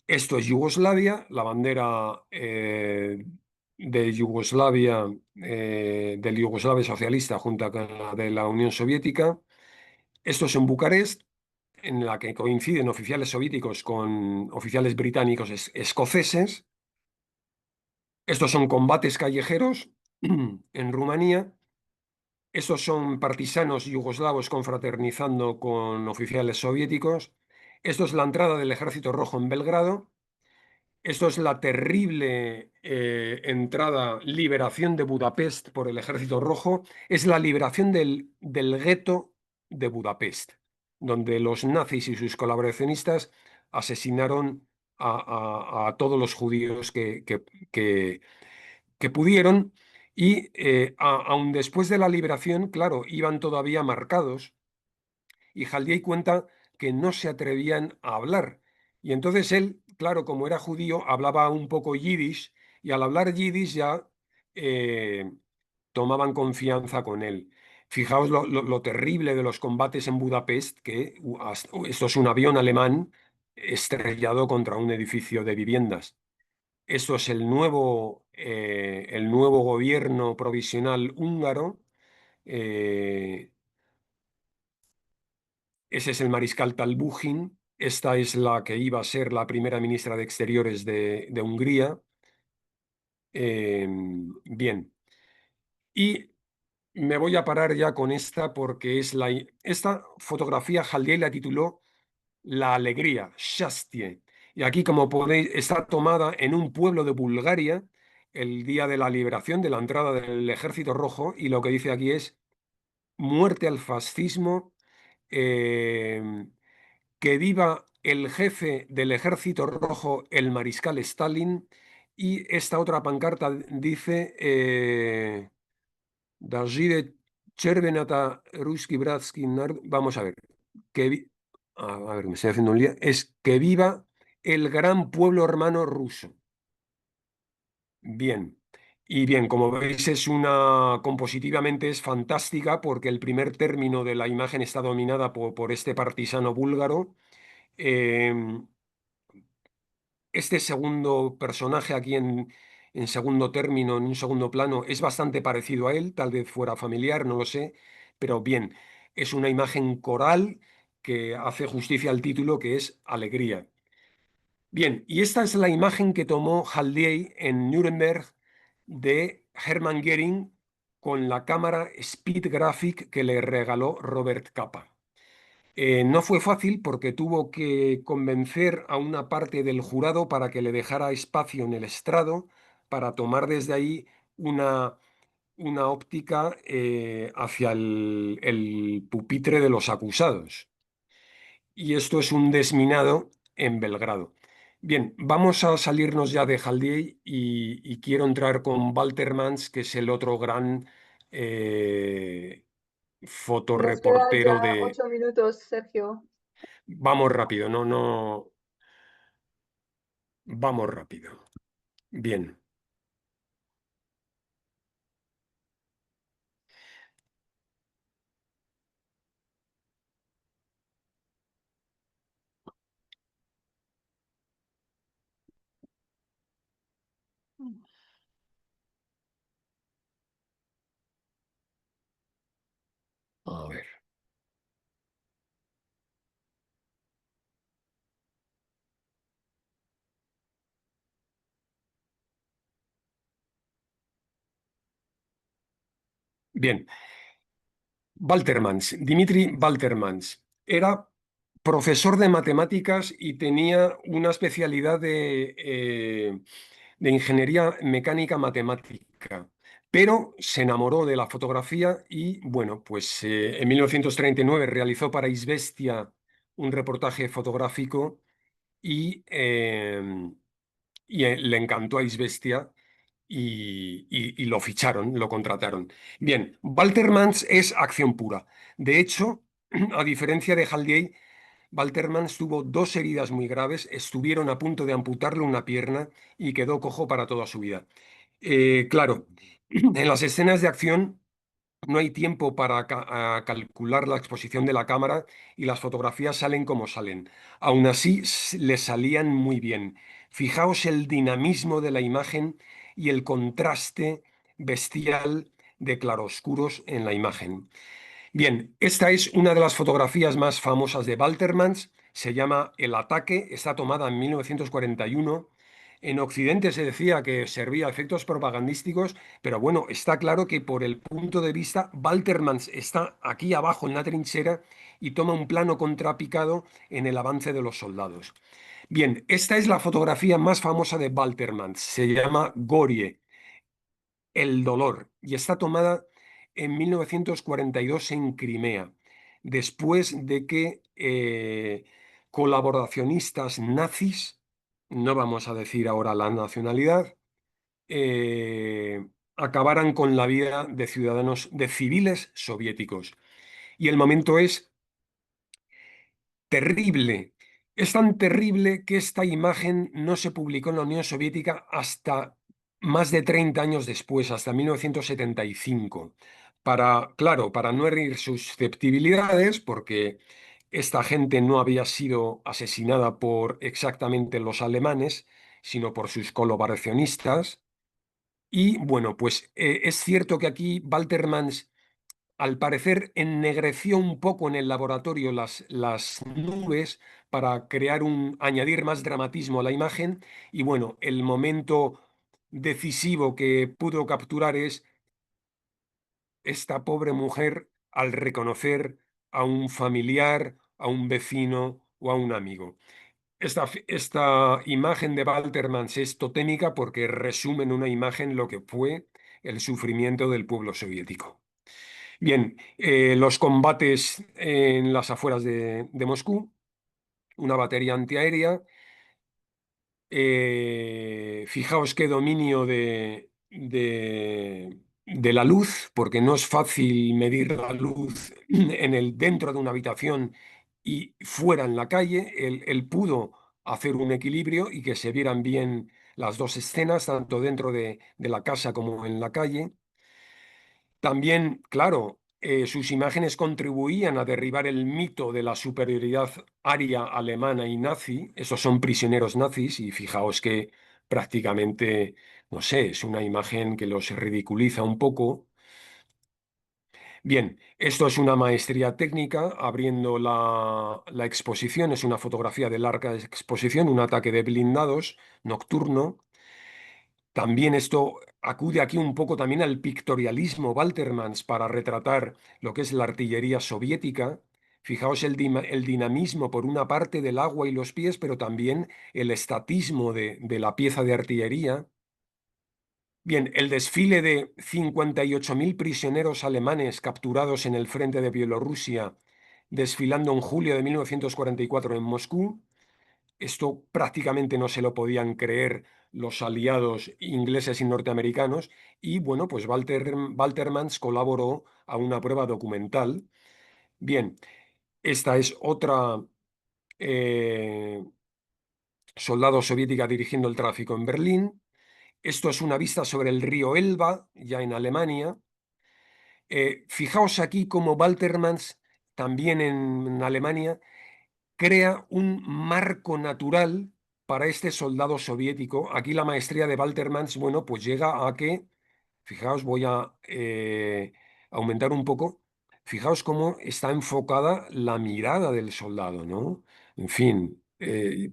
Esto es Yugoslavia, la bandera de Yugoslavia, del Yugoslavia socialista junto con la de la Unión Soviética. Esto es en Bucarest, en la que coinciden oficiales soviéticos con oficiales británicos escoceses. Estos son combates callejeros en Rumanía. Estos son partisanos yugoslavos confraternizando con oficiales soviéticos. Esto es la entrada del Ejército Rojo en Belgrado. Esto es la terrible liberación de Budapest por el Ejército Rojo. Es la liberación del gueto de Budapest, donde los nazis y sus colaboracionistas asesinaron a todos los judíos que- que pudieron. Y aun después de la liberación, claro, iban todavía marcados y Jaldiay cuenta que no se atrevían a hablar. Y entonces él, claro, como era judío, hablaba un poco yiddish y al hablar yiddish ya eh, tomaban confianza con él. Fijaos lo terrible de los combates en Budapest, que esto es un avión alemán estrellado contra un edificio de viviendas. Esto es el nuevo gobierno provisional húngaro. eh, Ese es el mariscal Talbugin. Esta es la que iba a ser la primera ministra de Exteriores de Hungría. Bien, y me voy a parar ya con esta porque esta fotografía Jaldiay la tituló La alegría, Shastie. Y aquí, como podéis, está tomada en un pueblo de Bulgaria el día de la liberación, de la entrada del Ejército Rojo, y lo que dice aquí es muerte al fascismo. eh, que viva el jefe del Ejército Rojo, el mariscal Stalin, y esta otra pancarta dice, Dajide Chervenata Ruski Bratski vamos a ver, a ver, me estoy haciendo un lío, es que viva el gran pueblo hermano ruso. Bien. Y bien, como veis, compositivamente es fantástica porque el primer término de la imagen está dominada por este partisano búlgaro. Em, Este segundo personaje aquí en segundo término, en un segundo plano, es bastante parecido a él, tal vez fuera familiar, no lo sé, pero bien, es una imagen coral que hace justicia al título, que es Alegría. Bien, y esta es la imagen que tomó Haldey en Nuremberg de Hermann Göring con la cámara Speed Graphic que le regaló Robert Capa. No fue fácil porque tuvo que convencer a una parte del jurado para que le dejara espacio en el estrado para tomar desde ahí una, una óptica hacia el pupitre de los acusados. Y esto es un desminado en Belgrado. Bien, vamos a salirnos ya de Jaldiey y quiero entrar con Walter Mans, que es el otro gran eh, Nos quedan fotoreportero ya de... 8 minutos, Sergio. Vamos rápido, no, no, vamos rápido. Bien, a ver. Bien, Waltermans, Dimitri Waltermans, era profesor de matemáticas y tenía una especialidad de ingeniería mecánica matemática, pero se enamoró de la fotografía y, bueno, pues en 1939 realizó para Isvestia un reportaje fotográfico y le encantó a Isvestia y lo ficharon, lo contrataron. Bien, Walter Mans es acción pura. De hecho, a diferencia de Haldiey, Walter Mans tuvo dos heridas muy graves, estuvieron a punto de amputarle una pierna y quedó cojo para toda su vida. Claro, en las escenas de acción no hay tiempo para a calcular la exposición de la cámara y las fotografías salen como salen. Aún así, le salían muy bien. Fijaos el dinamismo de la imagen y el contraste bestial de claroscuros en la imagen. Bien, esta es una de las fotografías más famosas de Waltermans. Se llama El ataque, está tomada en 1941. En Occidente se decía que servía a efectos propagandísticos, pero bueno, está claro que por el punto de vista, Waltermans está aquí abajo en la trinchera y toma un plano contrapicado en el avance de los soldados. Bien, esta es la fotografía más famosa de Waltermans. Se llama Gorie. El dolor, y está tomada en 1942 en Crimea, después de que colaboracionistas nazis, no vamos a decir ahora la nacionalidad, acabaran con la vida de ciudadanos, de civiles soviéticos. Y el momento es terrible. Es tan terrible que esta imagen no se publicó en la Unión Soviética hasta más de 30 años después, hasta 1975. Claro, para no herir susceptibilidades, porque esta gente no había sido asesinada por exactamente los alemanes, sino por sus colaboracionistas. Y bueno, pues es cierto que aquí Walter al parecer ennegreció un poco en el laboratorio las nubes para añadir más dramatismo a la imagen y bueno, el momento decisivo que pudo capturar es esta pobre mujer al reconocer a un familiar, a un vecino o a un amigo. Esta imagen de Waltermans es totémica porque resume en una imagen lo que fue el sufrimiento del pueblo soviético. Bien, los combates en las afueras de Moscú, una batería antiaérea. Fijaos qué dominio de la luz, porque no es fácil medir la luz dentro de una habitación y fuera en la calle. Él pudo hacer un equilibrio y que se vieran bien las dos escenas, tanto dentro de la casa como en la calle. También, claro, sus imágenes contribuían a derribar el mito de la superioridad aria alemana y nazi. Esos son prisioneros nazis y fijaos que prácticamente, no sé, es una imagen que los ridiculiza un poco. Bien, esto es una maestría técnica, abriendo la exposición, es una fotografía de larga exposición, un ataque de blindados nocturno. También esto acude aquí un poco también al pictorialismo Waltermans para retratar lo que es la artillería soviética. Fijaos el dinamismo por una parte del agua y los pies, pero también el estatismo de la pieza de artillería. Bien, el desfile de 58.000 prisioneros alemanes capturados en el frente de Bielorrusia, desfilando en julio de 1944 en Moscú. Esto prácticamente no se lo podían creer los aliados ingleses y norteamericanos y bueno, pues Waltermans colaboró a una prueba documental. Bien, esta es otra soldado soviética dirigiendo el tráfico en Berlín. Esto es una vista sobre el río Elba, ya en Alemania. Fijaos aquí cómo Waltermans, también en Alemania, crea un marco natural para este soldado soviético. Aquí la maestría de Waltermans, bueno, pues llega a que, fijaos, voy a aumentar un poco, fijaos cómo está enfocada la mirada del soldado, ¿no? En fin,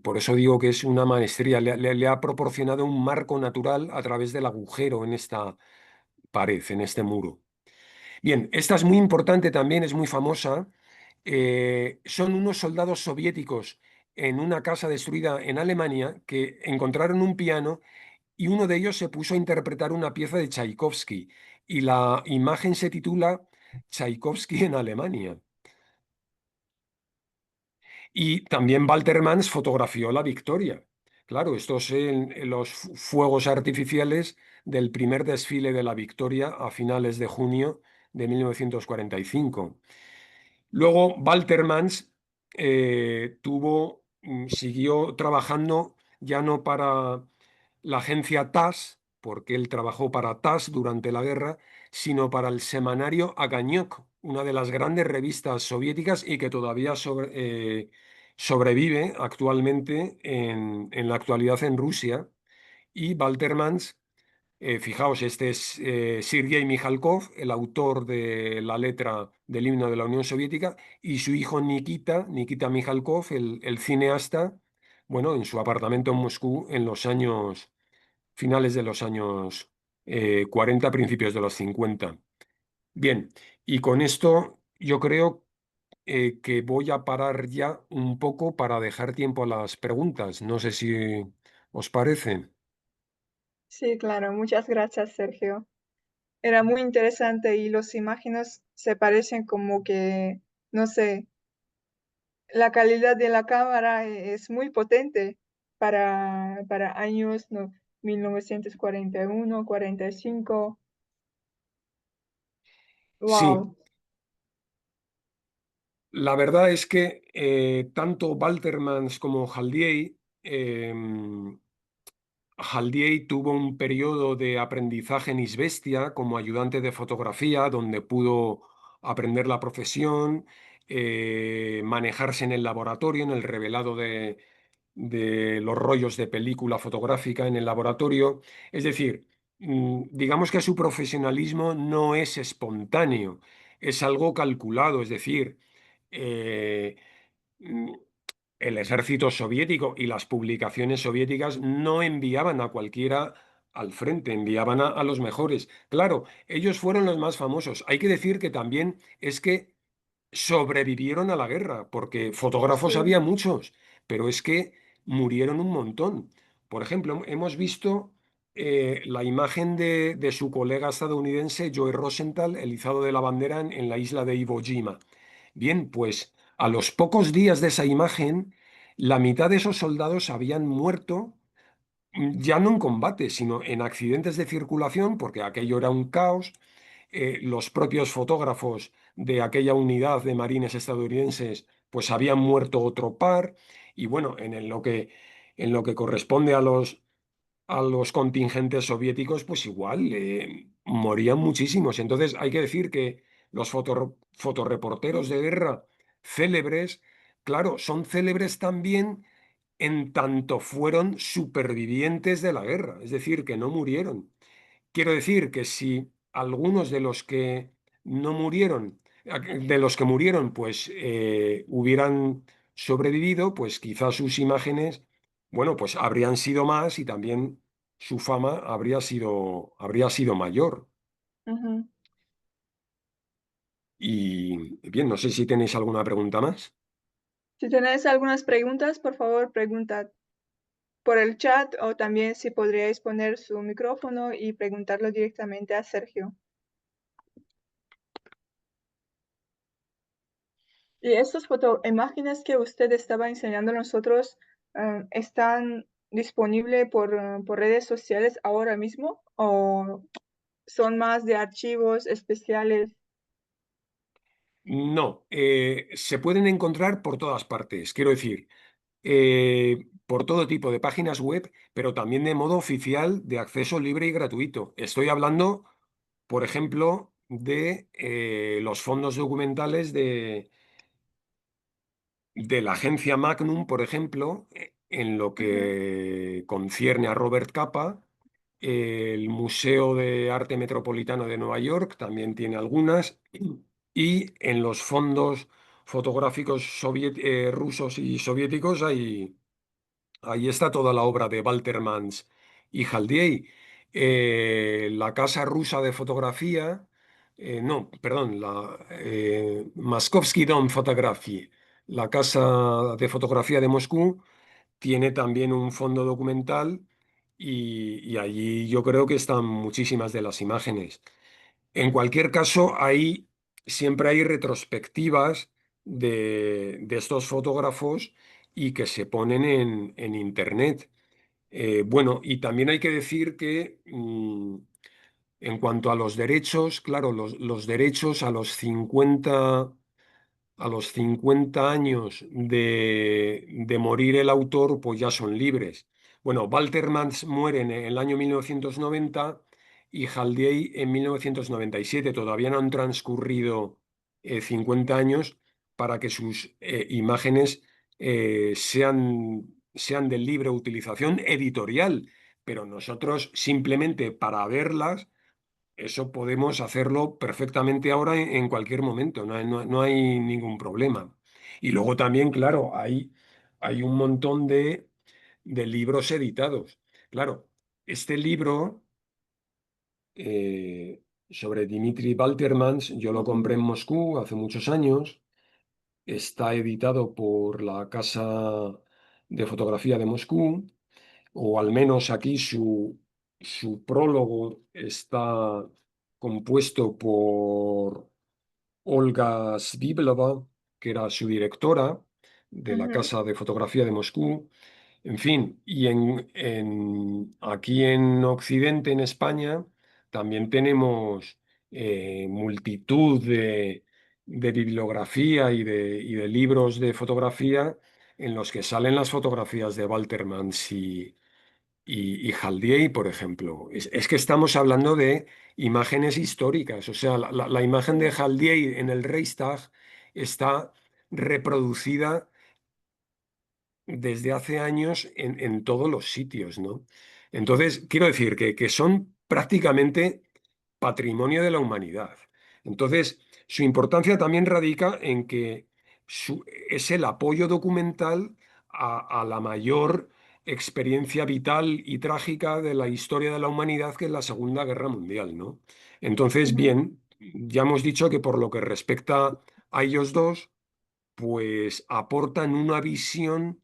por eso digo que es una maestría, le ha proporcionado un marco natural a través del agujero en esta pared, en este muro. Bien, esta es muy importante también, es muy famosa. Son unos soldados soviéticos en una casa destruida en Alemania que encontraron un piano y uno de ellos se puso a interpretar una pieza de Tchaikovsky y la imagen se titula Tchaikovsky en Alemania. Y también Waltermans fotografió la victoria. Claro, estos en los fuegos artificiales del primer desfile de la victoria a finales de junio de 1945. Luego, Waltermans siguió trabajando ya no para la agencia TASS, porque él trabajó para TASS durante la guerra, sino para el semanario Aganyok, una de las grandes revistas soviéticas y que todavía sobrevive actualmente en la actualidad en Rusia. Y Waltermans, fijaos, este es Sergei Mikhalkov, el autor de la letra del himno de la Unión Soviética, y su hijo Nikita Mikhalkov, el cineasta, bueno, en su apartamento en Moscú en los años, finales de los años 40, principios de los 50. Bien, y con esto yo creo que voy a parar ya un poco para dejar tiempo a las preguntas. No sé si os parece. Sí, claro, muchas gracias, Sergio. Era muy interesante y las imágenes se parecen como que, no sé, la calidad de la cámara es muy potente para años no, 1941, 45. Sí, Wow. la verdad es que tanto Waltermans como Haldiey tuvo un periodo de aprendizaje en Isvestia como ayudante de fotografía, donde pudo aprender la profesión, manejarse en el laboratorio, en el revelado de los rollos de película fotográfica en el laboratorio. Es decir, digamos que su profesionalismo no es espontáneo, es algo calculado, es decir, eh, mm, el ejército soviético y las publicaciones soviéticas no enviaban a cualquiera al frente, enviaban a los mejores. Claro, ellos fueron los más famosos. Hay que decir que también es que sobrevivieron a la guerra, porque fotógrafos Sí, había muchos, pero es que murieron un montón. Por ejemplo, hemos visto la imagen de su colega estadounidense Joe Rosenthal, el izado de la bandera en la isla de Iwo Jima. Bien, pues a los pocos días de esa imagen, la mitad de esos soldados habían muerto, ya no en combate, sino en accidentes de circulación, porque aquello era un caos. Los propios fotógrafos de aquella unidad de marines estadounidenses pues habían muerto otro par y bueno, en lo que corresponde a los contingentes soviéticos pues igual morían muchísimos. Entonces hay que decir que los fotoreporteros de guerra célebres, claro, son célebres también en tanto fueron supervivientes de la guerra, es decir, que no murieron. Quiero decir que si algunos de los que no murieron, de los que murieron, pues hubieran sobrevivido, pues quizás sus imágenes, bueno, pues habrían sido más y también. su fama habría sido mayor. Ujú. Y bien, no sé si tenéis alguna pregunta más. Si tenéis algunas preguntas, por favor, preguntad por el chat o también si podríais poner su micrófono y preguntarlo directamente a Sergio. Y estas imágenes que usted estaba enseñando a nosotros, ¿están disponibles por redes sociales ahora mismo o son más de archivos especiales? No, se pueden encontrar por todas partes. Quiero decir, por todo tipo de páginas web, pero también de modo oficial de acceso libre y gratuito. Estoy hablando, por ejemplo, de los fondos documentales de la agencia Magnum, por ejemplo, en lo Ujú, que concierne a Robert Capa. El Museo de Arte Metropolitano de Nueva York también tiene algunas. Y en los fondos fotográficos rusos y soviéticos ahí está toda la obra de Waltermans y Haldiey. La Casa Rusa de Fotografía, no, perdón, la Moskovsky Dom Photography, la Casa de Fotografía de Moscú, tiene también un fondo documental y allí yo creo que están muchísimas de las imágenes. En cualquier caso, ahí siempre hay retrospectivas de estos fotógrafos y que se ponen en Internet. Bueno, y también hay que decir que en cuanto a los derechos, claro, los derechos a los 50 años de morir el autor, pues ya son libres. Bueno, Walter Mans muere en el año 1990 y Haldiey en 1997. Todavía no han transcurrido 50 años para que sus imágenes sean de libre utilización editorial, pero nosotros simplemente para verlas eso podemos hacerlo perfectamente ahora en cualquier momento, no hay ningún problema. Y luego también, claro, hay un montón de libros editados. Claro, este libro sobre Dimitri Waltermans, yo lo compré en ujú, Moscú hace muchos años, está editado por la Casa de Fotografía de Moscú, o al menos aquí su prólogo está compuesto por Olga Sviblova, que era su directora de la ujú, Casa de Fotografía de Moscú. En fin, y aquí en Occidente, en España, también tenemos multitud de bibliografía y de libros de fotografía en los que salen las fotografías de Waltermans y Haldiey, por ejemplo. Es que estamos hablando de imágenes históricas. O sea, la imagen de sí, Haldiey en el Reichstag está reproducida desde hace años en todos los sitios, ¿no? Entonces, quiero decir que son prácticamente patrimonio de la humanidad. Entonces, su importancia también radica en que es el apoyo documental a la mayor experiencia vital y trágica de la historia de la humanidad, que es la Segunda Guerra Mundial, ¿no? Entonces, ujú, bien, ya hemos dicho que por lo que respecta a ellos dos, pues aportan una visión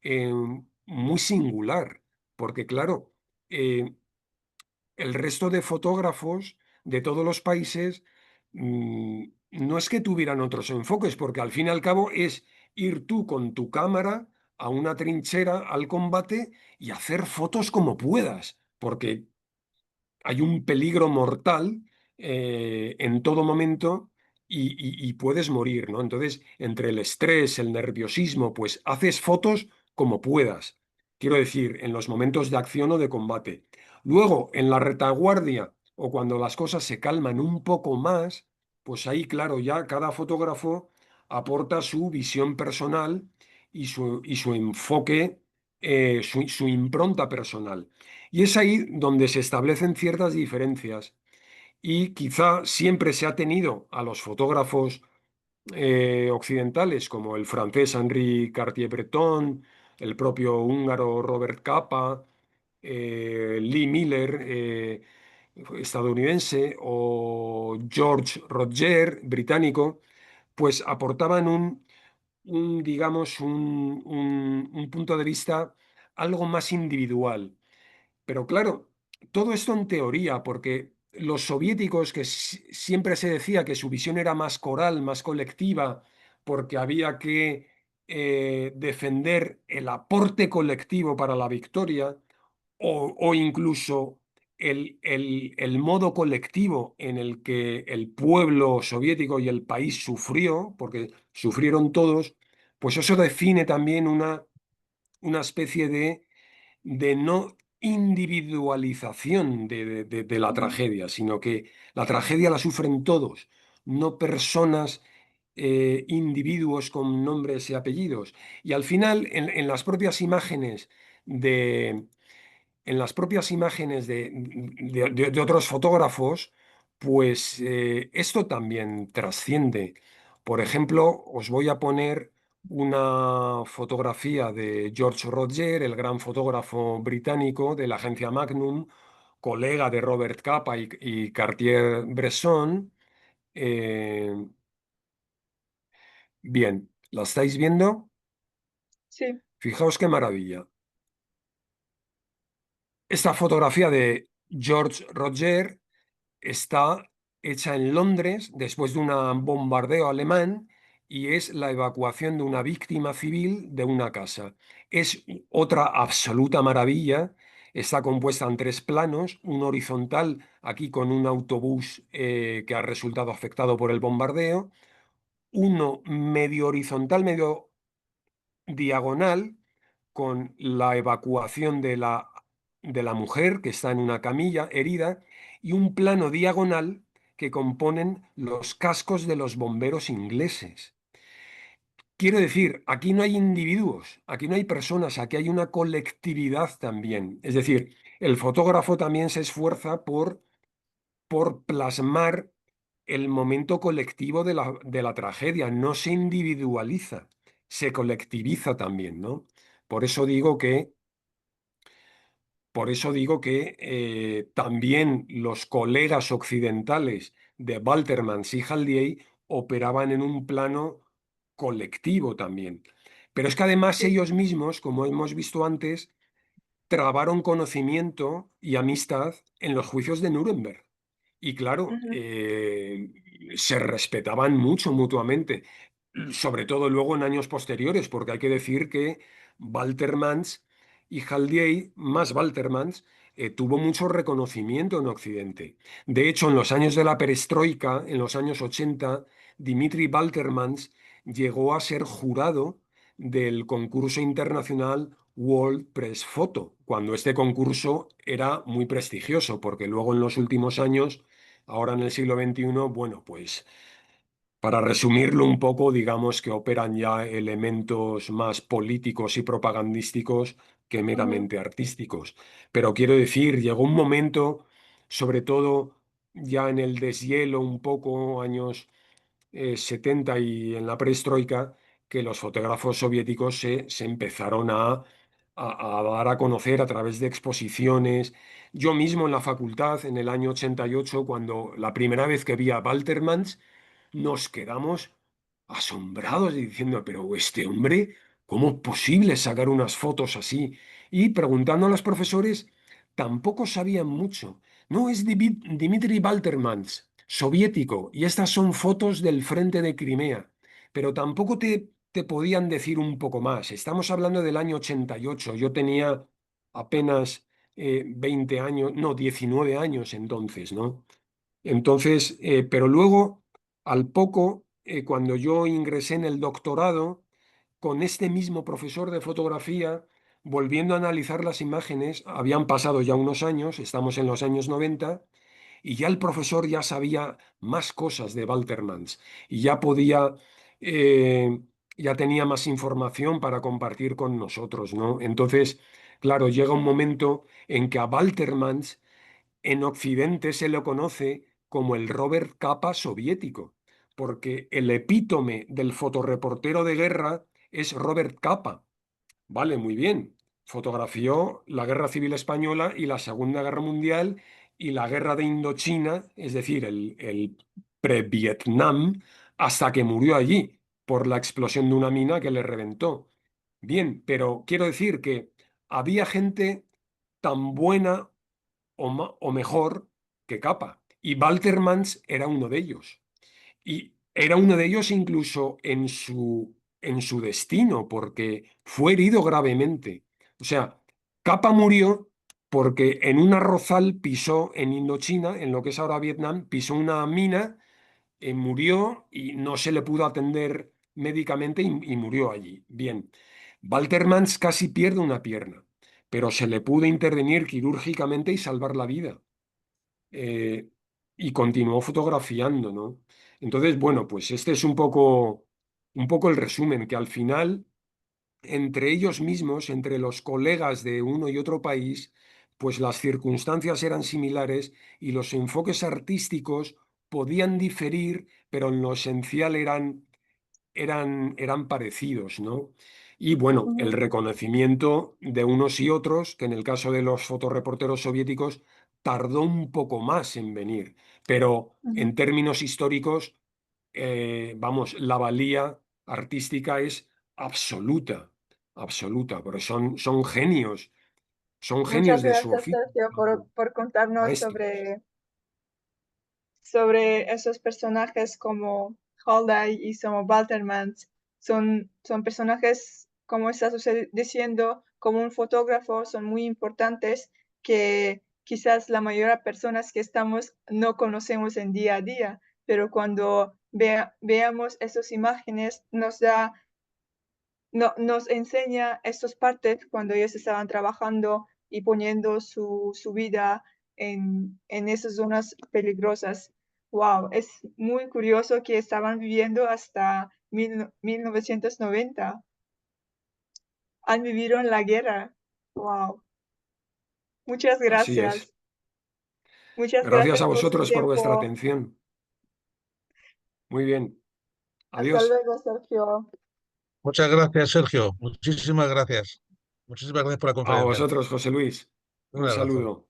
eh, muy singular, porque claro, eh, el resto de fotógrafos de todos los países no es que tuvieran otros enfoques, porque al fin y al cabo es ir tú con tu cámara a una trinchera, al combate y hacer fotos como puedas, porque hay un peligro mortal en todo momento y puedes morir, ¿no? Entonces, entre el estrés, el nerviosismo, pues haces fotos como puedas. Quiero decir, en los momentos de acción o de combate. Luego, en la retaguardia o cuando las cosas se calman un poco más, pues ahí, claro, ya cada fotógrafo aporta su visión personal y su enfoque, su impronta personal. Y es ahí donde se establecen ciertas diferencias. Y quizá siempre se ha tenido a los fotógrafos occidentales, como el francés Henri Cartier-Breton, el propio húngaro Robert Capa, Lee Miller, estadounidense, o George Roger, británico, pues aportaban digamos, un punto de vista algo más individual. Pero claro, todo esto en teoría, porque los soviéticos, que siempre se decía que su visión era más coral, más colectiva, porque había que defender el aporte colectivo para la victoria, o incluso el modo colectivo en el que el pueblo soviético y el país sufrió, porque sufrieron todos, pues eso define también una especie de no individualización de la ujú, tragedia, sino que la tragedia la sufren todos, no personas, individuos con nombres y apellidos. Y al final, en las propias imágenes en las propias imágenes de otros fotógrafos, pues esto también trasciende. Por ejemplo, os voy a poner una fotografía de George Roger, el gran fotógrafo británico de la agencia Magnum, colega de Robert Capa y Cartier-Bresson. Eh, bien, ¿la estáis viendo? sí, Fijaos qué maravilla. Esta fotografía de George Roger está hecha en Londres después de un bombardeo alemán y es la evacuación de una víctima civil de una casa. Es otra absoluta maravilla. Está compuesta en tres planos, un horizontal aquí con un autobús que ha resultado afectado por el bombardeo, uno medio horizontal, medio diagonal con la evacuación de la mujer que está en una camilla herida y un plano diagonal que componen los cascos de los bomberos ingleses. Quiero decir, aquí no hay individuos, aquí no hay personas, aquí hay una colectividad también. Es decir, el fotógrafo también se esfuerza por plasmar el momento colectivo de la tragedia, no se individualiza, se colectiviza también, ¿no? Por eso digo que Por eso digo que también los colegas occidentales de Waltermans y Haldiey operaban en un plano colectivo también. Pero es que además sí, ellos mismos, como hemos visto antes, trabaron conocimiento y amistad en los juicios de Nuremberg. Y claro, ujú, se respetaban mucho mutuamente, sobre todo luego en años posteriores, porque hay que decir que Waltermans y Haldiey, más Waltermans, tuvo mucho reconocimiento en Occidente. De hecho, en los años de la perestroika, en los años 80, Dimitri Waltermans llegó a ser jurado del concurso internacional World Press Photo, cuando este concurso era muy prestigioso, porque luego en los últimos años, ahora en el siglo XXI, bueno, pues para resumirlo un poco, digamos que operan ya elementos más políticos y propagandísticos que ujú, meramente artísticos. Pero quiero decir, llegó un momento, sobre todo ya en el deshielo, un poco años 70 y en la perestroika, que los fotógrafos soviéticos se empezaron a dar a conocer a través de exposiciones. Yo mismo en la facultad, en el año 88, cuando la primera vez que vi a Waltermans, nos quedamos asombrados y diciendo, pero este hombre, ¿cómo es posible sacar unas fotos así? Y preguntando a los profesores, tampoco sabían mucho. No, es Dmitri Waltermans, soviético, y estas son fotos del frente de Crimea, pero tampoco te podían decir un poco más. Estamos hablando del año 88, yo tenía apenas 20 años, no, 19 años entonces, ¿no? Entonces, pero luego, al poco, cuando yo ingresé en el doctorado, con este mismo profesor de fotografía, volviendo a analizar las imágenes, habían pasado ya unos años, estamos en los años 90, y ya el profesor ya sabía más cosas de Waltermans y eh, ya tenía más información para compartir con nosotros, ¿no? Entonces, claro, llega un sí, momento en que a Waltermans en Occidente se lo conoce como el Robert Capa soviético, porque el epítome del fotoreportero de guerra es Robert Capa. Vale, muy bien. fotografió la Guerra Civil Española y la Segunda Guerra Mundial y la Guerra de Indochina, es decir, el pre-Vietnam, hasta que murió allí por la explosión de una mina que le reventó. Bien, pero quiero decir que había gente tan buena o mejor que Capa, y Waltermans era uno de ellos. Y era uno de ellos incluso en su destino, porque fue herido gravemente. O sea, Capa murió porque en un arrozal pisó en Indochina, en lo que es ahora Vietnam, pisó una mina, murió y no se le pudo atender médicamente y murió allí. Bien, Waltermans casi pierde una pierna, pero se le pudo intervenir quirúrgicamente y salvar la vida, eh, y continuó fotografiando, ¿no? Entonces, bueno, pues este es un poco el resumen, que al final, entre ellos mismos, entre los colegas de uno y otro país, pues las circunstancias eran similares y los enfoques artísticos podían diferir, pero en lo esencial eran parecidos, ¿no? Y bueno, el Ujú, reconocimiento de unos y otros, que en el caso de los fotoreporteros soviéticos tardó un poco más en venir, pero en ujú. términos históricos, vamos, la valía artística es absoluta, absoluta, porque son genios Muchas de su gracias, oficio, Sergio, por contarnos maestros. sobre esos personajes como Holiday y como Waltermans. Son personajes, como estás diciendo, como un fotógrafo, son muy importantes que quizás la mayoría de personas que estamos no conocemos en día a día, pero cuando veamos esas imágenes nos enseña estas partes cuando ellos estaban trabajando y poniendo su vida en esas zonas peligrosas. Wow, es muy curioso que estaban viviendo hasta 1990. Han vivido en la guerra. Wow, muchas Así es. gracias. Muchas Gracias gracias a por su vosotros por vuestra tiempo. atención. Muy bien. Hasta Adiós. luego, Sergio. Muchas gracias, Sergio. Muchísimas gracias. Muchísimas gracias por la A conferencia. vosotros, José Luis. Un Un abrazo. saludo.